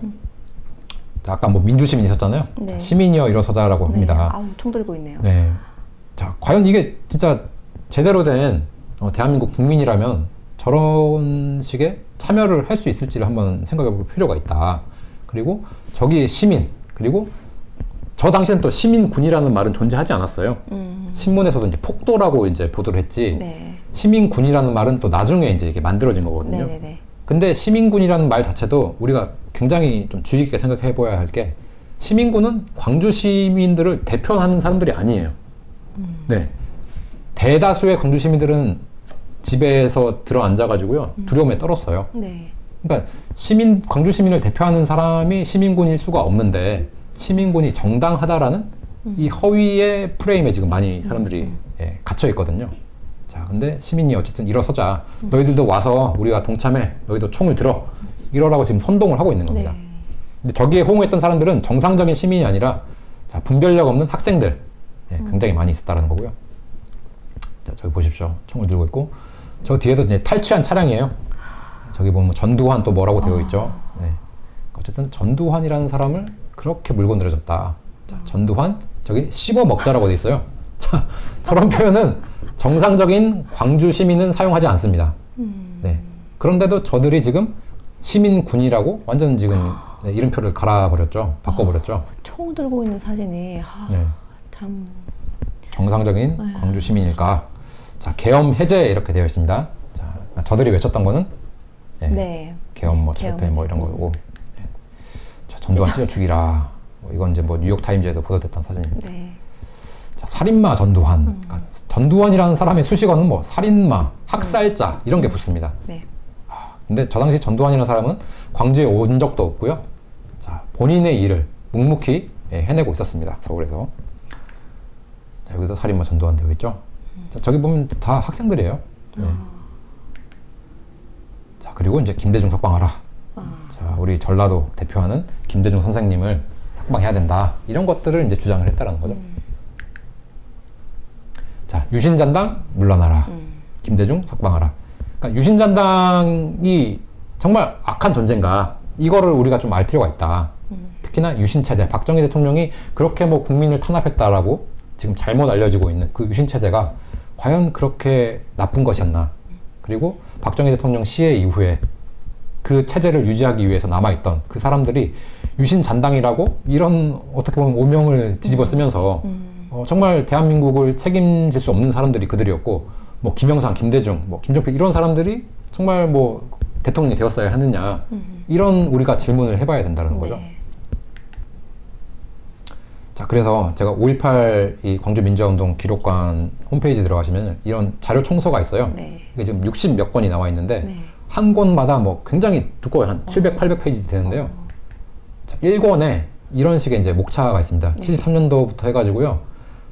아까 뭐 민주시민 있었잖아요. 네. 자, 시민이여 일어서자라고 합니다. 아우, 총 들고 있네요. 네. 자, 과연 이게 진짜 제대로 된 대한민국 국민이라면 저런 식의 참여를 할 수 있을지를 한번 생각해 볼 필요가 있다. 그리고 저기 시민, 그리고 저 당시엔 또 시민군이라는 말은 존재하지 않았어요. 신문에서도 이제 폭도라고 이제 보도를 했지. 네. 시민군이라는 말은 또 나중에 이제 이게 만들어진 거거든요. 네네네. 근데 시민군이라는 말 자체도 우리가 굉장히 좀 주의 깊게 생각해 보아야 할 게, 시민군은 광주 시민들을 대표하는 사람들이 아니에요. 네. 대다수의 광주 시민들은 집에서 들어 앉아가지고요. 두려움에 떨었어요. 네. 그러니까 광주 시민을 대표하는 사람이 시민군일 수가 없는데, 시민군이 정당하다라는 이 허위의 프레임에 지금 많이 사람들이 예, 갇혀 있거든요. 자, 근데 시민이 어쨌든 일어서자. 너희들도 와서 우리가 동참해. 너희도 총을 들어. 이러라고 지금 선동을 하고 있는 겁니다. 네. 근데 저기에 호응했던 사람들은 정상적인 시민이 아니라, 자, 분별력 없는 학생들. 예, 굉장히 많이 있었다는 거고요. 자, 저기 보십시오. 총을 들고 있고. 저 뒤에도 이제 탈취한 차량이에요. 저기 보면 전두환 또 뭐라고 되어 있죠. 네. 어쨌든 전두환이라는 사람을 그렇게 물고 늘어졌다. 자, 전두환, 저기 씹어 먹자라고 돼 있어요. 자, 저런 표현은 정상적인 광주 시민은 사용하지 않습니다. 네. 그런데도 저들이 지금 시민군이라고 완전 지금 네, 이름표를 갈아버렸죠. 바꿔버렸죠. 총 들고 있는 사진이 네. 참 정상적인 광주 시민일까? 자, 계엄 해제 이렇게 되어 있습니다. 자, 저들이 외쳤던 거는 네. 네. 계엄 뭐 철폐 뭐 이런 거고. 네. 자, 전두환 찢어 죽이라. 뭐 이건 이제 뭐 뉴욕 타임즈에도 보도됐던 사진입니다. 네. 자, 살인마 전두환. 그러니까 전두환이라는 사람의 수식어는 뭐 살인마, 학살자 이런 게 붙습니다. 네. 근데 저 당시 전두환이라는 사람은 광주에 온 적도 없고요. 자, 본인의 일을 묵묵히 해내고 있었습니다. 서울에서. 자, 여기도 살인마 전두환 되어 있죠. 자, 저기 보면 다 학생들이에요. 네. 자, 그리고 이제 김대중 석방하라. 자, 우리 전라도 대표하는 김대중 선생님을 석방해야 된다. 이런 것들을 이제 주장을 했다라는 거죠. 자, 유신잔당 물러나라. 김대중 석방하라. 그러니까 유신잔당이 정말 악한 존재인가, 이거를 우리가 좀 알 필요가 있다. 특히나 유신체제, 박정희 대통령이 그렇게 뭐 국민을 탄압했다라고 지금 잘못 알려지고 있는 그 유신체제가 과연 그렇게 나쁜 것이었나. 그리고 박정희 대통령 시해 이후에 그 체제를 유지하기 위해서 남아있던 그 사람들이 유신잔당이라고 이런 어떻게 보면 오명을 뒤집어 쓰면서 정말 대한민국을 책임질 수 없는 사람들이 그들이었고, 뭐 김영삼, 김대중, 뭐 김종필 이런 사람들이 정말 뭐 대통령이 되었어야 하느냐, 이런 우리가 질문을 해봐야 된다는 거죠. 네. 자, 그래서 제가 5.18 이 광주민주화운동 기록관 홈페이지 들어가시면 이런 자료 총서가 있어요. 네. 이게 지금 60 몇 권이 나와 있는데 네. 한 권마다 뭐 굉장히 두꺼워요. 한 700, 800페이지 되는데요. 자, 1권에 이런 식의 이제 목차가 있습니다. 네. 73년도부터 해가지고요.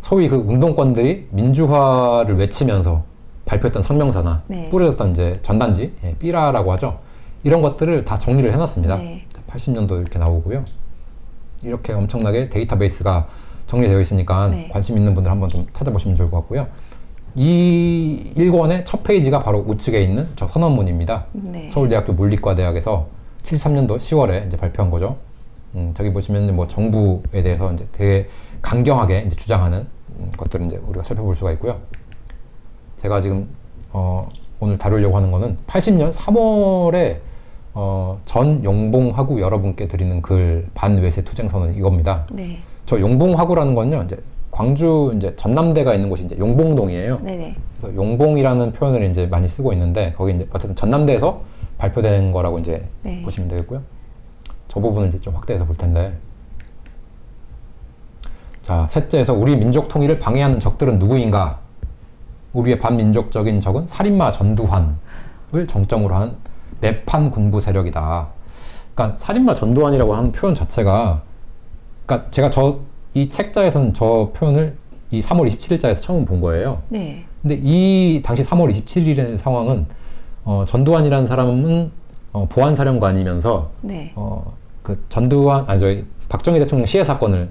소위 그 운동권들이 민주화를 외치면서 발표했던 성명서나 네. 뿌려졌던 이제 전단지, 예, 삐라라고 하죠. 이런 것들을 다 정리를 해놨습니다. 네. 80년도 이렇게 나오고요. 이렇게 엄청나게 데이터베이스가 정리되어 있으니까 네. 관심 있는 분들 한번 좀 찾아보시면 좋을 것 같고요. 이 1권의 첫 페이지가 바로 우측에 있는 저 선언문입니다. 네. 서울대학교 물리과대학에서 73년도 10월에 이제 발표한 거죠. 저기 보시면 뭐 정부에 대해서 이제 되게 강경하게 이제 주장하는 것들을 이제 우리가 살펴볼 수가 있고요. 제가 지금 오늘 다루려고 하는 거는 80년 3월에 전 용봉화구 여러분께 드리는 글 반외세 투쟁선언 이겁니다. 네. 저 용봉화구라는 건요, 이제 광주 이제 전남대가 있는 곳이 이제 용봉동이에요. 네네. 그래서 용봉이라는 표현을 이제 많이 쓰고 있는데, 거기 이제 어쨌든 전남대에서 발표된 거라고 이제 네. 보시면 되겠고요. 저 부분을 이제 좀 확대해서 볼 텐데. 자, 셋째에서 우리 민족 통일을 방해하는 적들은 누구인가? 우리의 반민족적인 적은 살인마 전두환을 정점으로 한 매판 군부 세력이다. 그러니까 살인마 전두환이라고 하는 표현 자체가 그러니까 제가 이 책자에서는 저 표현을 이 3월 27일자에서 처음 본 거예요. 네. 근데 이 당시 3월 27일의 상황은 전두환이라는 사람은 보안사령관이면서 네. 그 전두환 저희 박정희 대통령 시해 사건을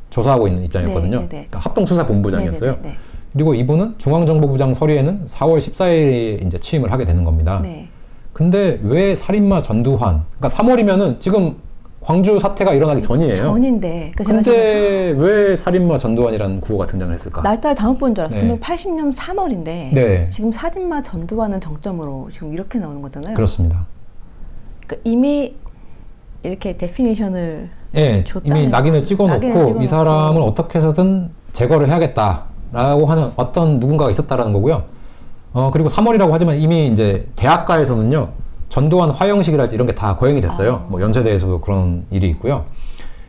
조사하고 있는 입장이었거든요. 네, 네, 네. 그러니까 합동수사본부장이었어요. 네, 네, 네, 네. 그리고 이분은 중앙정보부장 서류에는 4월 14일에 이제 취임을 하게 되는 겁니다. 네. 근데 왜 살인마 전두환? 그러니까 3월이면은 지금 광주 사태가 일어나기 전이에요. 전인데. 근데 왜 살인마 전두환이라는 구호가 등장을 했을까? 날짜를 잘못 본 줄 알았어요. 네. 그러면 80년 3월인데 네. 지금 살인마 전두환을 정점으로 지금 이렇게 나오는 거잖아요. 그렇습니다. 그러니까 이미 이렇게 데피니션을 예, 이미 낙인을 찍어놓고 이 사람을 어떻게 해서든 제거를 해야겠다라고 하는 어떤 누군가가 있었다라는 거고요. 그리고 3월이라고 하지만 이미 이제 대학가에서는요, 전두환 화형식이랄지 이런 게 다 거행이 됐어요. 뭐 연세대에서도 그런 일이 있고요.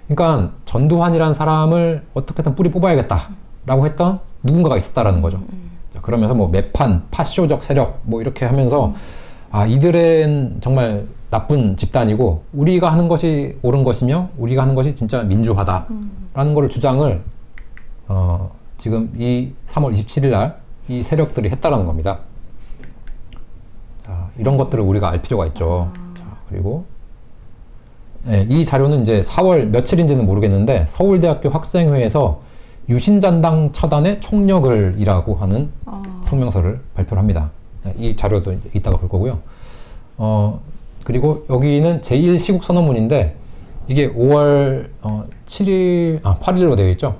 그러니까 전두환이라는 사람을 어떻게든 뿌리 뽑아야겠다라고 했던 누군가가 있었다라는 거죠. 자, 그러면서 뭐 매판, 파쇼적 세력 뭐 이렇게 하면서 이들은 정말 나쁜 집단이고 우리가 하는 것이 옳은 것이며 우리가 하는 것이 진짜 민주화다라는 거를 주장을 지금 이 3월 27일 날 이 세력들이 했다라는 겁니다. 자, 이런 것들을 우리가 알 필요가 있죠. 자, 그리고 네, 이 자료는 이제 4월 며칠인지는 모르겠는데 서울대학교 학생회에서 유신잔당 처단의 총력을이라고 하는 성명서를 발표를 합니다. 이 자료도 이따가 볼 거고요. 그리고 여기는 제1시국선언문인데 이게 5월 8일로 되어 있죠.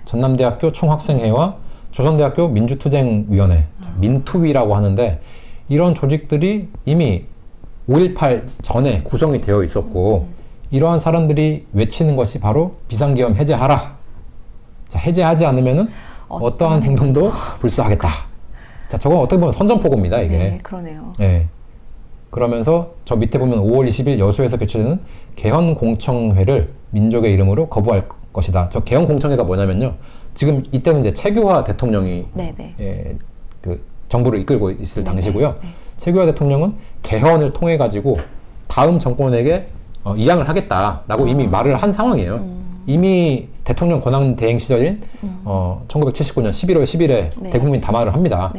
전남대학교 총학생회와 조선대학교 민주투쟁위원회, 민투위라고 하는데 이런 조직들이 이미 5.18 전에 구성이 되어 있었고 이러한 사람들이 외치는 것이 바로 비상계엄 해제하라. 자, 해제하지 않으면은 어떠한 행동도 불사하겠다. 자, 저건 어떻게 보면 선전포고입니다, 이게. 네, 그러네요. 네. 그러면서 저 밑에 보면 5월 20일 여수에서 개최되는 개헌공청회를 민족의 이름으로 거부할 것이다. 저 개헌공청회가 뭐냐면요. 지금 이때는 이제 최규하 대통령이 그 정부를 이끌고 있을 당시고요. 최규하 대통령은 개헌을 통해 가지고 다음 정권에게 이양을 하겠다라고 이미 말을 한 상황이에요. 이미 대통령 권한 대행 시절인 1979년 11월 10일에 대국민 담화를 합니다.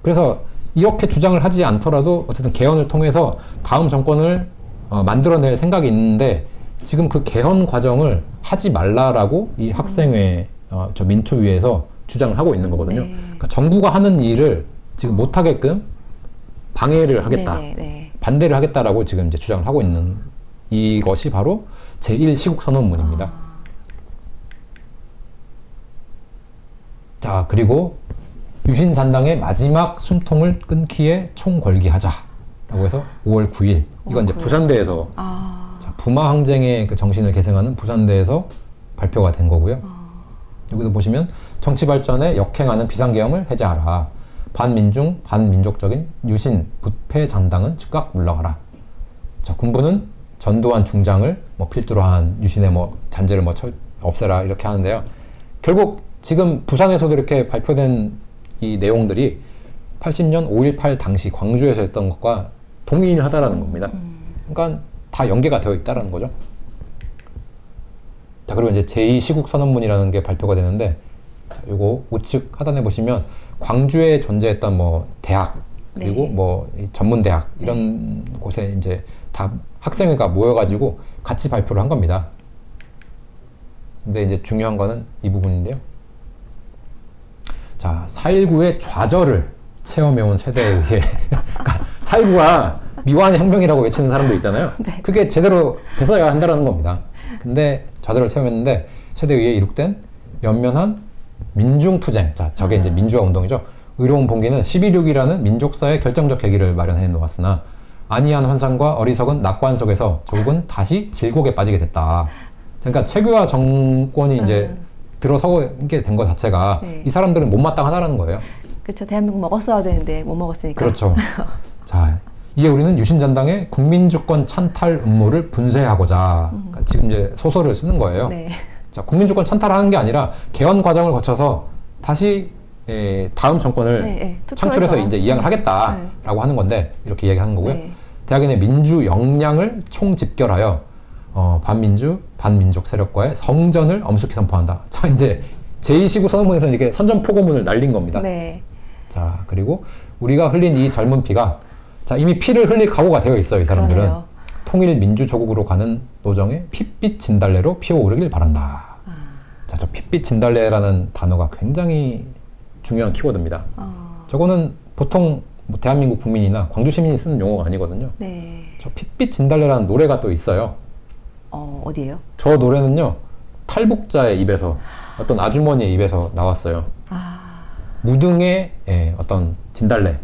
그래서 이렇게 주장을 하지 않더라도 어쨌든 개헌을 통해서 다음 정권을 만들어낼 생각이 있는데 지금 그 개헌 과정을 하지 말라라고 이 학생회 저 민투위에서 주장을 하고 있는 거거든요. 그러니까 정부가 하는 일을 지금 못하게끔 방해를 하겠다, 반대를 하겠다라고 지금 이제 주장을 하고 있는 이것이 바로 제1시국선언문입니다. 자, 그리고 유신잔당의 마지막 숨통을 끊기에 총궐기하자라고 해서 5월 9일 이건 이제 부산대에서 자, 부마항쟁의 그 정신을 계승하는 부산대에서 발표가 된 거고요. 여기도 보시면 정치 발전에 역행하는 비상계엄을 해제하라. 반민중, 반민족적인 유신, 부패 잔당은 즉각 물러가라. 자, 군부는 전두환 중장을 뭐 필두로 한 유신의 뭐 잔재를 뭐 없애라 이렇게 하는데요. 결국 지금 부산에서도 이렇게 발표된 이 내용들이 80년 5.18 당시 광주에서 했던 것과 동의를 하다라는 겁니다. 그러니까 다 연계가 되어 있다라는 거죠. 자, 그리고 이제 제2시국선언문이라는 게 발표가 되는데, 요거 우측 하단에 보시면 광주에 존재했던 뭐 대학 그리고 뭐 전문대학 이런 곳에 이제 다 학생회가 모여가지고 같이 발표를 한 겁니다. 근데 이제 중요한 거는 이 부분인데요. 자, 4.19의 좌절을 체험해온 세대에 의해 4.19가 미완의 혁명이라고 외치는 사람도 있잖아요. 그게 제대로 됐어야 한다는 겁니다. 근데 좌절을 체험했는데 세대에 의해 이룩된 연면한 민중투쟁. 자, 저게 이제 민주화 운동이죠. 의로운 봉기는 12.6이라는 민족사의 결정적 계기를 마련해 놓았으나 안이한 환상과 어리석은 낙관 속에서 조국은 다시 질곡에 빠지게 됐다. 그러니까 최규하 정권이 이제 들어서게 된 것 자체가 이 사람들은 못마땅하다는 거예요. 그렇죠. 대한민국 먹었어야 되는데 못 먹었으니까. 그렇죠. 자, 이에 우리는 유신잔당의 국민주권 찬탈 음모를 분쇄하고자 그러니까 지금 이제 소설을 쓰는 거예요. 자, 국민주권 찬탈하는 게 아니라 개헌 과정을 거쳐서 다시 다음 정권을 창출해서 이제 이양을 하겠다라고 하는 건데 이렇게 이야기하는 거고요. 대학인의 민주 역량을 총집결하여 반민주, 반민족 세력과의 성전을 엄숙히 선포한다. 자, 이제 제2시국 선언문에서는 이게 선전포고문을 날린 겁니다. 네. 자, 그리고 우리가 흘린 이 젊은 피가, 자, 이미 피를 흘릴 각오가 되어 있어요, 이 사람들은. 그러네요. 통일 민주조국으로 가는 노정에 핏빛 진달래로 피어오르길 바란다. 자, 저 핏빛 진달래라는 단어가 굉장히 중요한 키워드입니다. 저거는 보통 뭐 대한민국 국민이나 광주 시민이 쓰는 용어가 아니거든요. 네. 저 핏빛 진달래라는 노래가 또 있어요. 어디예요? 저 노래는요, 탈북자의 입에서, 어떤 아주머니의 입에서 나왔어요. 무등의 어떤 진달래.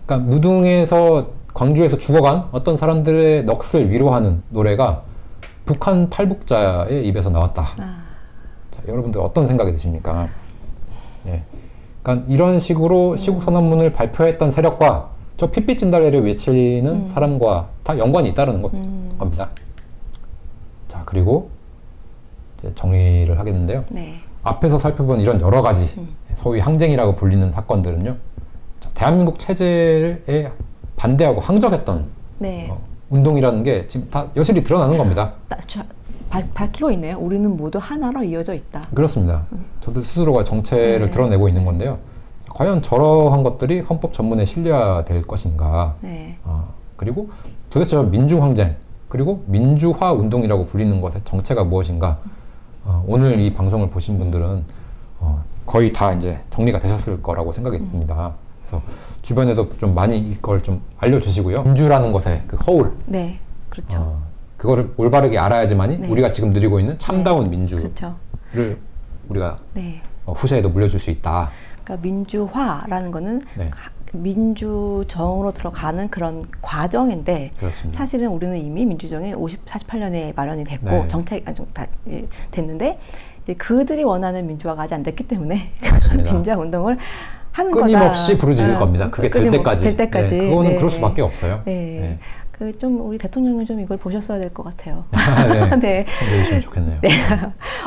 그러니까 무등에서 광주에서 죽어간 어떤 사람들의 넋을 위로하는 노래가 북한 탈북자의 입에서 나왔다. 자, 여러분들 어떤 생각이 드십니까? 예. 그러니까 이런 식으로 시국선언문을 발표했던 세력과 저 핏빛 진달래를 외치는 사람과 다 연관이 있다는 겁니다. 자, 그리고 이제 정리를 하겠는데요. 네. 앞에서 살펴본 이런 여러 가지 소위 항쟁이라고 불리는 사건들은요, 대한민국 체제에 반대하고 항적했던 네. 운동이라는 게 지금 다 여실히 드러나는 겁니다. 밝히고 있네요. 우리는 모두 하나로 이어져 있다. 그렇습니다. 저들 스스로가 정체를 드러내고 있는 건데요. 과연 저러한 것들이 헌법 전문에 실려야 될 것인가. 네. 그리고 도대체 민중항쟁, 그리고 민주화 운동이라고 불리는 것의 정체가 무엇인가. 오늘 이 방송을 보신 분들은 거의 다 이제 정리가 되셨을 거라고 생각이 듭니다. 그래서 주변에도 좀 많이 이걸 좀 알려주시고요. 민주라는 것의 그 허울. 네, 그렇죠. 그거를 올바르게 알아야지만이 네. 우리가 지금 누리고 있는 참다운 네. 민주를 그렇죠. 우리가 네. 후세에도 물려줄 수 있다. 그러니까 민주화라는 거는 네. 민주정으로 들어가는 그런 과정인데 그렇습니다. 사실은 우리는 이미 민주정이 48년에 마련이 됐고 네. 정책 다 됐는데 이제 그들이 원하는 민주화가 아직 안 됐기 때문에 민주화 운동을 하는 끊임없이 거다. 부르짖을 겁니다. 그게 될 때까지. 될 때까지. 네, 그거는 네. 그럴 수밖에 없어요. 네. 네. 그 좀 우리 대통령이 좀 이걸 보셨어야 될 것 같아요. 네. 네. 보시면 좋겠네요. 네.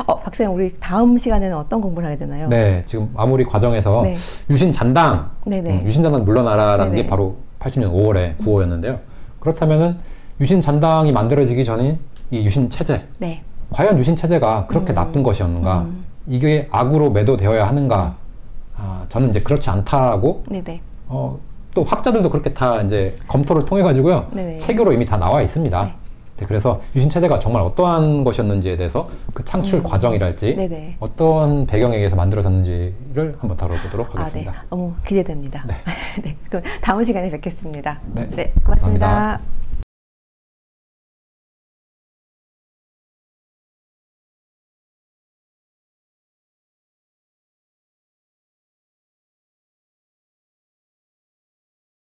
박사님, 우리 다음 시간에는 어떤 공부를 하게 되나요? 네, 지금 마무리 과정에서 네. 유신잔당, 유신잔당 물러나라라는 네네. 게 바로 80년 5월에 구호였는데요. 그렇다면은 유신잔당이 만들어지기 전인 이 유신체제, 네. 과연 유신체제가 그렇게 나쁜 것이었는가? 이게 악으로 매도되어야 하는가? 저는 이제 그렇지 않다고. 네네. 또 학자들도 그렇게 다 이제 검토를 통해 가지고요. 네네. 책으로 이미 다 나와 있습니다. 네. 네, 그래서 유신체제가 정말 어떠한 것이었는지에 대해서 그 창출 과정이랄지 네네. 어떤 배경에 의해서 만들어졌는지를 한번 다뤄보도록 하겠습니다. 네. 너무 기대됩니다. 네. 네. 그럼 다음 시간에 뵙겠습니다. 네. 네, 고맙습니다. 감사합니다.